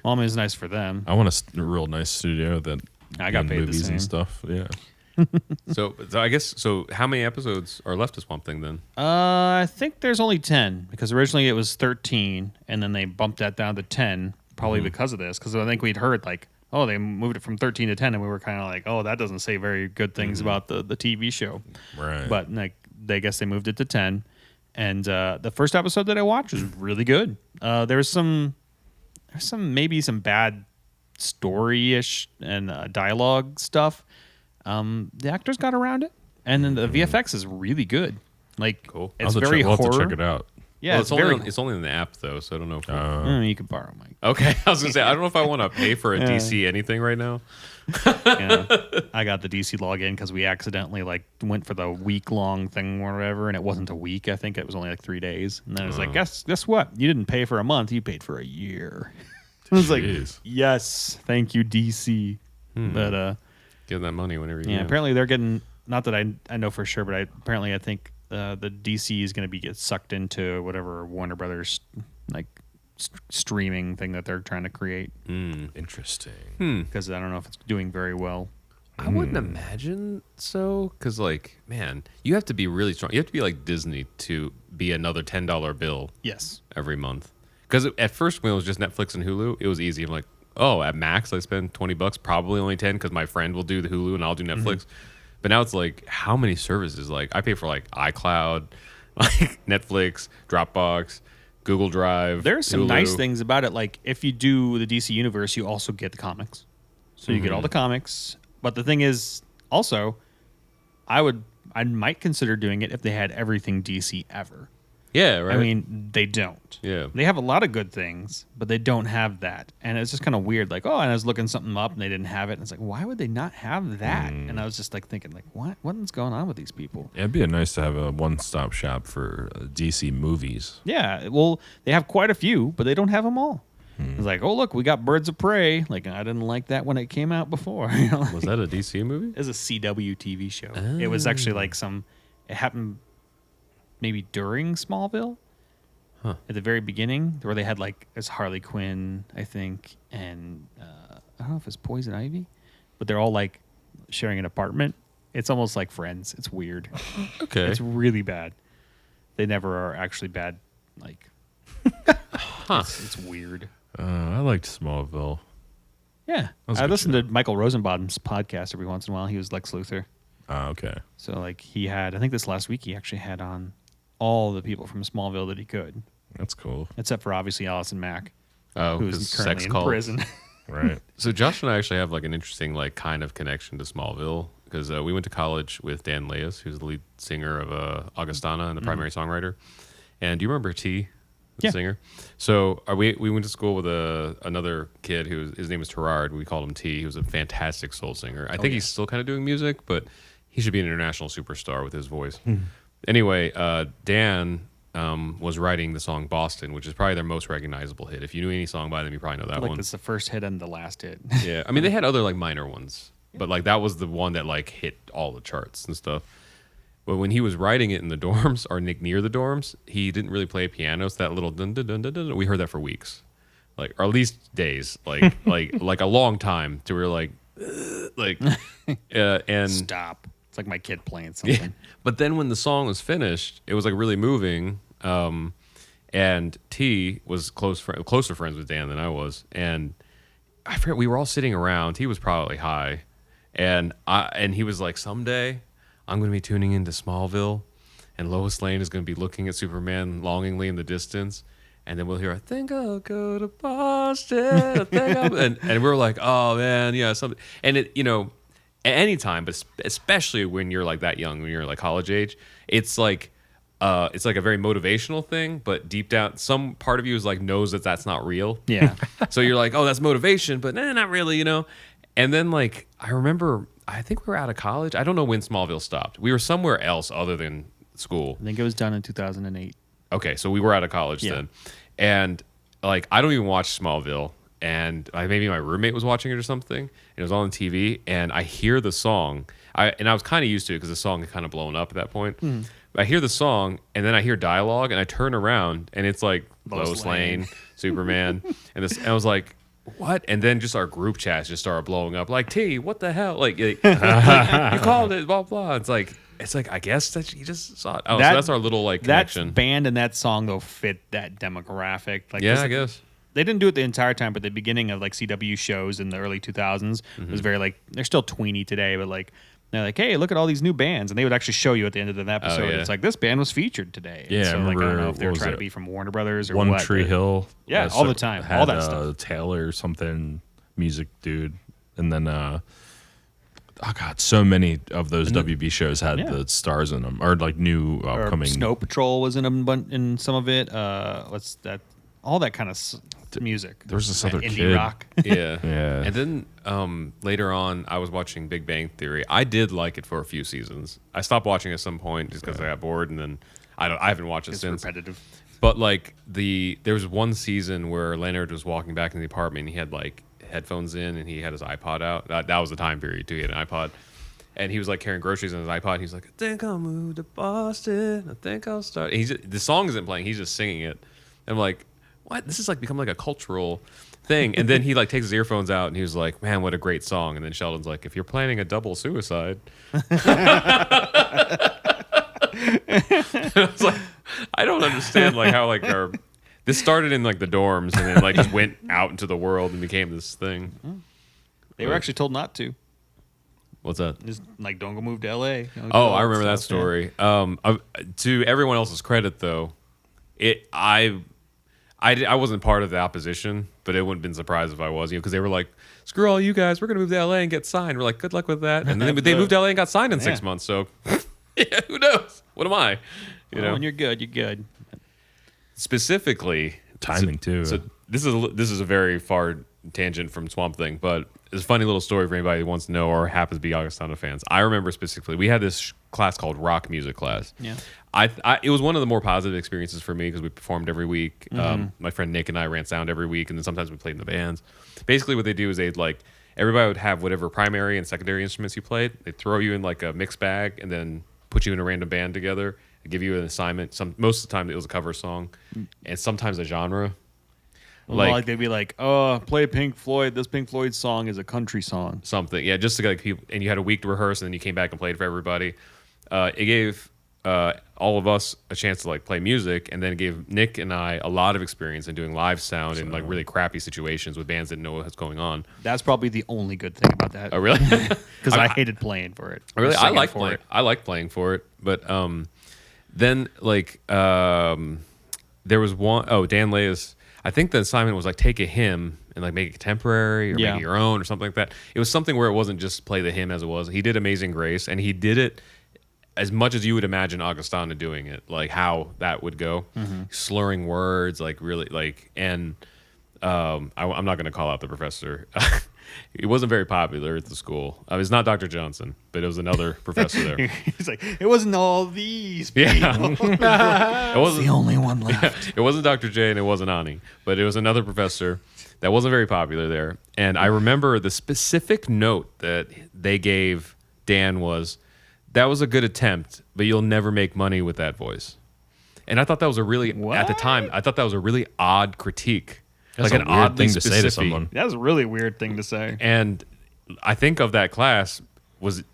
well, I mean, it's nice for them. I want a real nice studio that I got in paid the movies and same. stuff. Yeah. So I guess, so how many episodes are left of Swamp Thing then? I think there's only 10 because originally it was 13 and then they bumped that down to 10 probably because of this. Because I think we'd heard like, oh, they moved it from 13 to 10 and we were kind of like, oh, that doesn't say very good things about the TV show. Right. But like, they guess they moved it to 10. And the first episode that I watched was really good. There's some maybe some bad story-ish and dialogue stuff. The actors got around it, and then the VFX is really good. Like, Cool. it's I'll have to very check, we'll have horror. to check it out. Yeah, Well, it's very. it's only in the app though, so I don't know. If You could borrow my. okay, I was gonna say I don't know if I want to pay for a DC anything right now. Yeah. I got the DC login because we accidentally like went for the week-long thing or whatever, and it wasn't a week. I think it was only like 3 days, and then it was like, guess what? You didn't pay for a month. You paid for a year. I was like, Jeez. yes, thank you, DC. But Give that money whenever you yeah, can. apparently they're getting. Not that I know for sure, but I think the DC is going to get sucked into whatever Warner Brothers like streaming thing that they're trying to create Interesting. because I don't know if it's doing very well. I wouldn't imagine so, because like, man, you have to be really strong. You have to be like Disney to be another $10 bill Yes. every month. Because at first when it was just Netflix and Hulu, it was easy. I'm like, oh, at max I spend $20, probably only 10 because my friend will do the Hulu and I'll do Netflix. But now it's like, how many services? Like I pay for like iCloud, like Netflix, Dropbox, Google Drive. There's some Hulu. nice things about it. Like if you do the DC universe, you also get the comics, so you get all the comics. But the thing is, also, I might consider doing it if they had everything DC ever. Yeah, right. I mean, they don't. Yeah. They have a lot of good things, but they don't have that. And it's just kind of weird. Like, oh, and I was looking something up and they didn't have it. And it's like, why would they not have that? And I was just like thinking, like, what's going on with these people? It'd be nice to have a one-stop shop for DC movies. Yeah, well, they have quite a few, but they don't have them all. It's like, oh, look, we got Birds of Prey. Like, I didn't like that when it came out before. You know, Was that a DC movie? it was a CW TV show. It was actually like it happened maybe during Smallville. At the very beginning, where they had like it's Harley Quinn, I think, and I don't know if it's Poison Ivy, but they're all like sharing an apartment. It's almost like Friends. It's weird. Okay. It's really bad. They never are actually bad. Like, it's weird. I liked Smallville. Yeah, was a I good listened to Michael Rosenbaum's podcast every once in a while. He was Lex Luthor, Okay. so like he had. I think this last week he actually had on all the people from Smallville that he could, That's cool. except for obviously Allison Mack, Oh, who's 'cause currently sex in cult. prison. Right. So Josh and I actually have like an interesting like kind of connection to Smallville because we went to college with Dan Leas, who's the lead singer of Augustana and the primary songwriter. And do you remember T, the Yeah. singer? So we went to school with another kid his name was Terrard. We called him T. He was a fantastic soul singer. I think he's still kind of doing music, but he should be an international superstar with his voice. Anyway, Dan was writing the song Boston, which is probably their most recognizable hit. If you knew any song by them, you probably know that Like one. it's the first hit and the last hit. Yeah, I mean they had other like minor ones, but like that was the one that like hit all the charts and stuff. But when he was writing it in the dorms or near the dorms, he didn't really play piano. So that little dun dun dun dun dun, we heard that for weeks, like or at least days, like like a long time. To where like and Stop. It's like my kid playing something. yeah. But then when the song was finished, it was like really moving. And T was closer friends with Dan than I was, and I forget we were all sitting around. He was probably high, and he was like, "Someday, I'm going to be tuning into Smallville, and Lois Lane is going to be looking at Superman longingly in the distance, and then we'll hear, I think I'll go to Boston, I think I'll... and we were like, oh man, yeah, something." And it, you know, at any time, but especially when you're like that young, when you're like college age, it's like a very motivational thing, but deep down, some part of you is like knows that that's not real. Yeah. So you're like, oh, that's motivation, but not really, you know. And then like I remember, I think we were out of college. I don't know when Smallville stopped. We were somewhere else other than school. I think it was done in 2008. Okay, so we were out of college then, and like I don't even watch Smallville. And maybe my roommate was watching it or something, and it was on TV, and I hear the song. I was kind of used to it because the song had kind of blown up at that point. I hear the song, and then I hear dialogue, and I turn around, and it's like Lois Lane, Superman, and I was like, what? And then just our group chats just started blowing up, like, T, what the hell? Like you called it, blah, blah. It's like, I guess that you just saw it. Oh, so that's our little like connection. That band and that song, though, fit that demographic. Like, Yeah, I guess. They didn't do it the entire time, but the beginning of like CW shows in the early 2000s was very like, they're still tweeny today, but like, they're like, hey, look at all these new bands. And they would actually show you at the end of the episode. yeah. It's like, this band was featured today. Yeah, so I like, I don't remember, know if they were what was trying to it? be from Warner Brothers or One what. Tree but- Hill. Yeah, all the time. Had, All that stuff. Taylor something music dude, and then oh god, so many of those WB shows had the stars in them, or like new Or upcoming. Snow Patrol was in some of it. What's that? All that kind of music. There was this That other indie kid. rock. Yeah. Yeah. And then later on, I was watching Big Bang Theory. I did like it for a few seasons. I stopped watching at some point just because I got bored, and then I haven't watched it It's since. repetitive. But like there was one season where Leonard was walking back in the apartment. And he had like headphones in, and he had his iPod out. That was the time period too. He had an iPod, and he was like carrying groceries on his iPod. He's like, I think I'll move to Boston. I think I'll start. And the song isn't playing. He's just singing it. I'm like, what? This is like become like a cultural thing. And then he like takes his earphones out, and he was like, man, what a great song. And then Sheldon's like, if you're planning a double suicide. I was like, I don't understand like how like this started in like the dorms and then like just went out into the world and became this thing. They were actually told not to. What's that? Just like, don't go move to LA. You know, do Oh, all I remember that stuff, story. To everyone else's credit, though, I wasn't part of the opposition, but it wouldn't have been surprised if I was, because they were like, "Screw all you guys, we're gonna move to LA and get signed." We're like, "Good luck with that." And then they moved to LA and got signed in 6 months. So, yeah, who knows? What am I? You know? When you're good, you're good. specifically Timing, too. So this is a very far tangent from Swamp Thing, but it's a funny little story for anybody who wants to know or happens to be Augustana fans. I remember specifically we had this class called rock music class. Yeah. It was one of the more positive experiences for me because we performed every week. My friend Nick and I ran sound every week, and then sometimes we played in the bands. Basically, what they do is they'd like everybody would have whatever primary and secondary instruments you played. They'd throw you in like a mixed bag and then put you in a random band together. Give you an assignment. Most of the time it was a cover song, and sometimes a genre. Like they'd be like, "Oh, play Pink Floyd. This Pink Floyd song is a country song." Something, yeah, just to get like people. And you had a week to rehearse, and then you came back and played for everybody. It gave all of us a chance to like play music, and then it gave Nick and I a lot of experience in doing live sound in like really crappy situations with bands that didn't know what's going on. That's probably the only good thing about that. Oh, really? Because I hated playing for it. Really, I like playing. I like playing for it, but then like there was one oh Dan Lea's. I think the assignment was like take a hymn and like make it contemporary or make it your own or something like that. It was something where it wasn't just play the hymn as it was. He did Amazing Grace, and he did it as much as you would imagine Augustana doing it, like how that would go, slurring words, like really like. And I'm not going to call out the professor. He wasn't very popular at the school. It's not Dr. Johnson, but it was another professor there. He's like, it wasn't all these people. Yeah. It wasn't the only one left. It wasn't Dr. J and it wasn't Ani, but it was another professor that wasn't very popular there. And I remember the specific note that they gave Dan was, that was a good attempt, but you'll never make money with that voice. And I thought that was at the time, I thought that was a really odd critique. That's like an an odd oddly thing to say to specific. someone. That was a really weird thing to say. And I think of that class was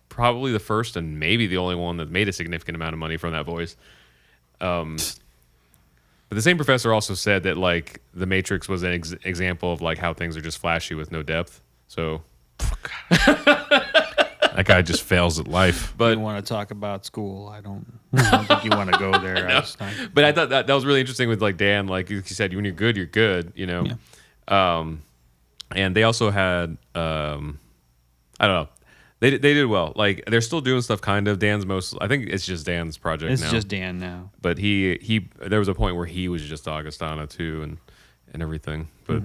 probably the first and maybe the only one that made a significant amount of money from that voice. But the same professor also said that like The Matrix was an example of like how things are just flashy with no depth. So That guy just fails at life. But you want to talk about school? I don't think you want to go there. No. But I thought that was really interesting with like Dan. Like he said, when you're good. You know. Yeah. And they also had I don't know. They did well. Like they're still doing stuff. Kind of. I think it's just Dan's project. It's now. just Dan now. But he there was a point where he was just Augustana too and everything. But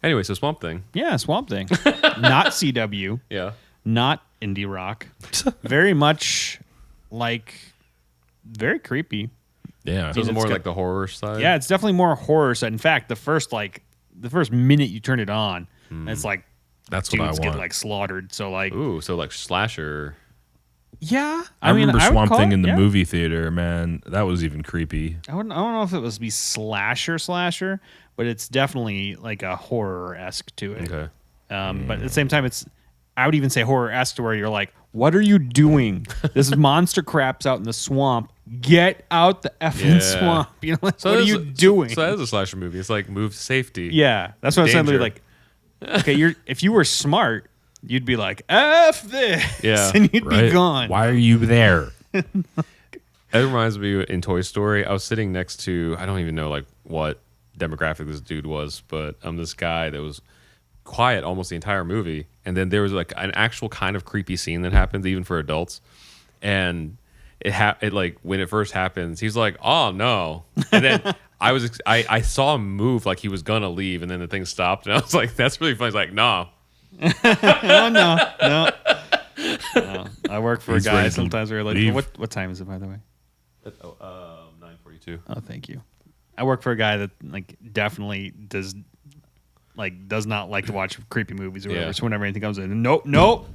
anyway, so Swamp Thing. Yeah, Swamp Thing. Not CW. Yeah. Not indie rock. Very much like very creepy. Yeah. So it's more like the horror side. Yeah, it's definitely more horror side. In fact, the first minute you turn it on, it's like That's what I dudes want. get like slaughtered. So like, Ooh, so like slasher. yeah. I remember I would Swamp call Thing it, in the yeah. movie theater, man. That was even creepy. I don't know if it was be slasher, but it's definitely like a horror-esque to it. Okay. But at the same time, I would even say horror-esque to where you're like, what are you doing? This monster crap's out in the swamp. Get out the effing swamp. You know, like, what are you doing? So that is a slasher movie. It's like move to safety. Yeah, that's what I was saying. Danger. Like, okay, if you were smart, you'd be like, F this, Yeah, and you'd be Right? gone. Why are you there? It reminds me in Toy Story. I was sitting next to, I don't even know like what demographic this dude was, but this guy that was quiet almost the entire movie, and then there was like an actual kind of creepy scene that happens even for adults, and it like when it first happens, he's like, "Oh no," and then I saw him move like he was gonna leave, and then the thing stopped, and I was like, "That's really funny." He's like, "No." No. I work for He's a guy ready to sometimes where like, leave. what time is it, by the way? 9:42. Oh, thank you. I work for a guy that like definitely does not like to watch creepy movies or whatever. Yeah. So whenever anything comes in, nope,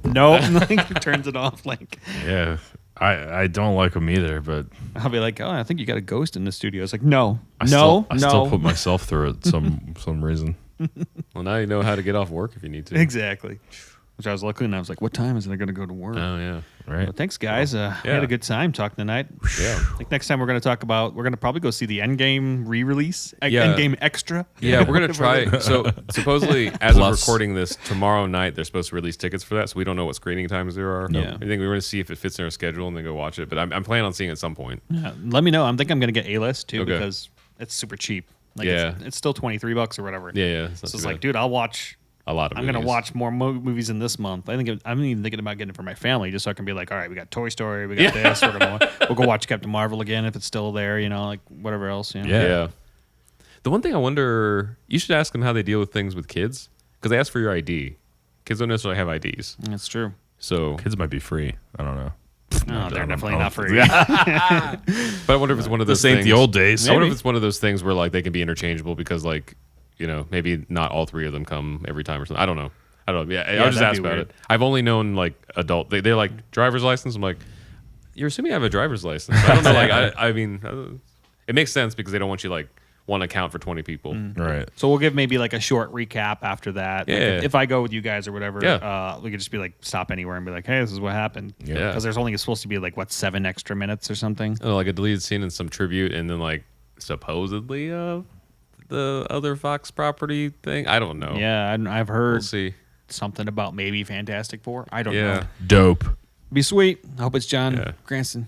like, he turns it off. Like, Yeah. I don't like them either, but I'll be like, oh, I think you got a ghost in the studio. It's like, no. I still put myself through it some reason. Well, now you know how to get off work if you need to. Exactly. Which I was looking and I was like, what time is it? They're going to go to work. Oh yeah. Right. Well, thanks, guys. We had a good time talking tonight. Yeah. I think next time we're going to probably go see the Endgame re-release, Yeah. Endgame Extra. Yeah, we're gonna try. So supposedly, as of Plus. recording this tomorrow night, they're supposed to release tickets for that. So we don't know what screening times there are. Yeah. I think we're gonna see if it fits in our schedule and then go watch it. But I'm planning on seeing it at some point. Yeah, let me know. I'm going to get A-list too Okay. because it's super cheap. Like Yeah. it's still $23 or whatever. Yeah. So it's like, dude, I'll watch. a lot of. I'm going to movies. watch more movies in this month. I'm even thinking about getting it for my family just so I can be like, all right, we got Toy Story, we got this. We'll go watch Captain Marvel again if it's still there. You know, like whatever else. You know? Yeah. Yeah. The one thing I wonder, you should ask them how they deal with things with kids because they ask for your ID. Kids don't necessarily have IDs. That's true. So Kids might be free. I don't know. No, they're definitely not free. But I wonder if it's one of those This ain't things. the old days. I wonder if Maybe. it's one of those things where like they can be interchangeable because like, maybe not all three of them come every time or something. I don't know. Yeah, I was just that'd asked be about weird. it. I've only known like adult. They're like driver's license. I'm like, you're assuming I have a driver's license. I don't know. Like I mean, it makes sense because they don't want you like one account for 20 people. Right. So we'll give maybe like a short recap after that. Like, Yeah. if I go with you guys or whatever, Yeah. we could just be like, stop anywhere and be like, hey, this is what happened. Yeah. Because there's only supposed to be like, 7 extra minutes or something? Oh, like a deleted scene and some tribute, and then like supposedly the other Fox property thing. I don't know. Yeah, I've We'll heard see. something about maybe Fantastic Four. I don't Yeah. know. Dope. Be sweet. I hope it's John Yeah. Cranston.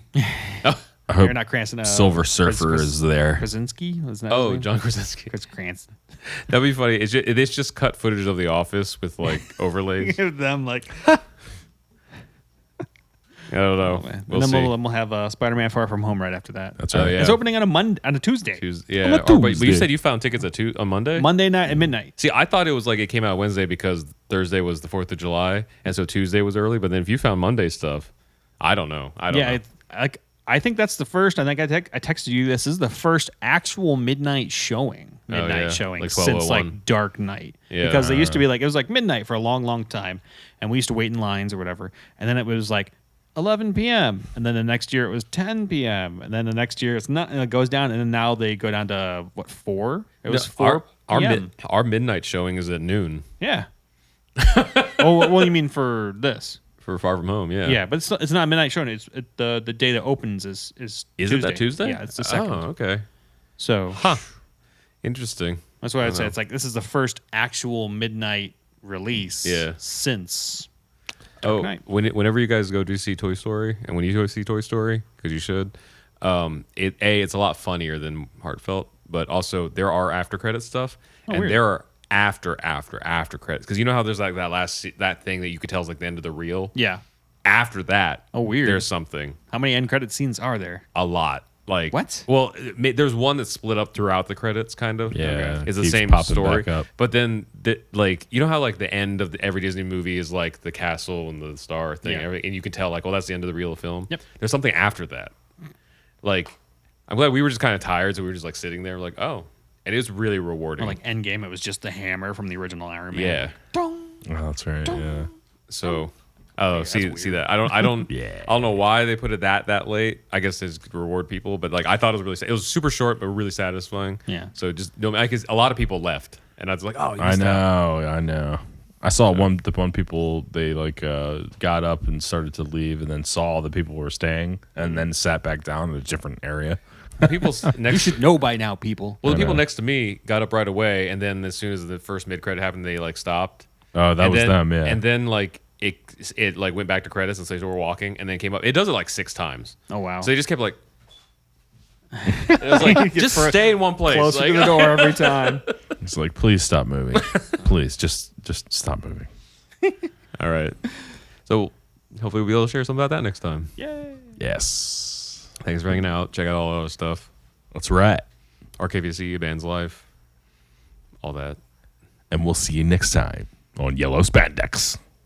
I hope Or not Cranston. Silver Surfer is there. Krasinski? Wasn't that his Oh, name? John Krasinski. Chris Cranston. That'd be funny. It's just cut footage of The Office with like overlays. Give them like, I don't know. and We'll then see. we'll have Spider-Man Far From Home right after that. That's Oh, right. yeah. It's opening on a Tuesday. Tuesday. On Yeah. a But you Tuesday. said you found tickets on Monday? Monday night at midnight. See, I thought it was like it came out Wednesday because Thursday was the 4th of July, and so Tuesday was early. But then if you found Monday stuff, I don't know. I don't know. I think that's the first. I think I texted you. This is the first actual midnight showing. yeah. Showing Like since 12:01. like Dark Night. Yeah. Because they used to be like it was like midnight for a long, long time, and we used to wait in lines or whatever. And then it was like 11 p.m. and then the next year it was 10 p.m. and then the next year it's not. And it goes down, and then now they go down to what 4? It was 4 p.m. Our midnight showing is at noon Yeah. Oh, well, you mean for this? for Far From Home. Yeah. Yeah, but it's not midnight showing. It's the day that opens is Is Tuesday. it that Tuesday? Yeah, it's the second. Oh, okay. So Interesting. that's why I'd I say know. it's like this is the first actual midnight release. Yeah. Since Oh, Knight. whenever you guys go to see Toy Story, and when you go see Toy Story, because you should, it's a lot funnier than heartfelt, but also there are after credit stuff, and weird. there are after credits, because you know how there's like that thing that you could tell is like the end of the reel. yeah. After that, Oh, weird. there's something How many end credit scenes are there? a lot. Like What? Well, there's one that's split up throughout the credits, kind of. Yeah, it's the keeps same popping story. back up. But then, like you know how like the end of every Disney movie is like the castle and the star thing, Yeah. and you can tell like, well, that's the end of the reel of film. Yep. There's something after that. Like, I'm glad we were just kind of tired, so we were just like sitting there, like, oh, and it was really rewarding. Or like Endgame, it was just the hammer from the original Iron Man. yeah. Oh, that's right. Yeah. So. Oh, see that. I don't Yeah. I don't know why they put it that late. I guess it's to reward people, but like I thought it was really it was super short but really satisfying. Yeah. So just because a lot of people left, and I was like, oh, you I missed out. know. I know. I saw the one people they like got up and started to leave, and then saw the people were staying, and then sat back down in a different area. People You next. should know by now, people. Well, the I people know. next to me got up right away, and then as soon as the first mid credit happened, they like stopped. Oh, that And was then- them. Yeah. And then like it like went back to credits, and so we're walking, and then came up. It does it like 6 times. Oh wow. So they just kept like. It was like just stay in one place. Closer Like, to the door every time. It's like, please stop moving. Please, just stop moving. All right. So hopefully we'll be able to share something about that next time. Yay. Yes. Thanks for hanging out. Check out all our stuff. That's right. RKVC, Band's Life, all that. And we'll see you next time on Yellow Spandex.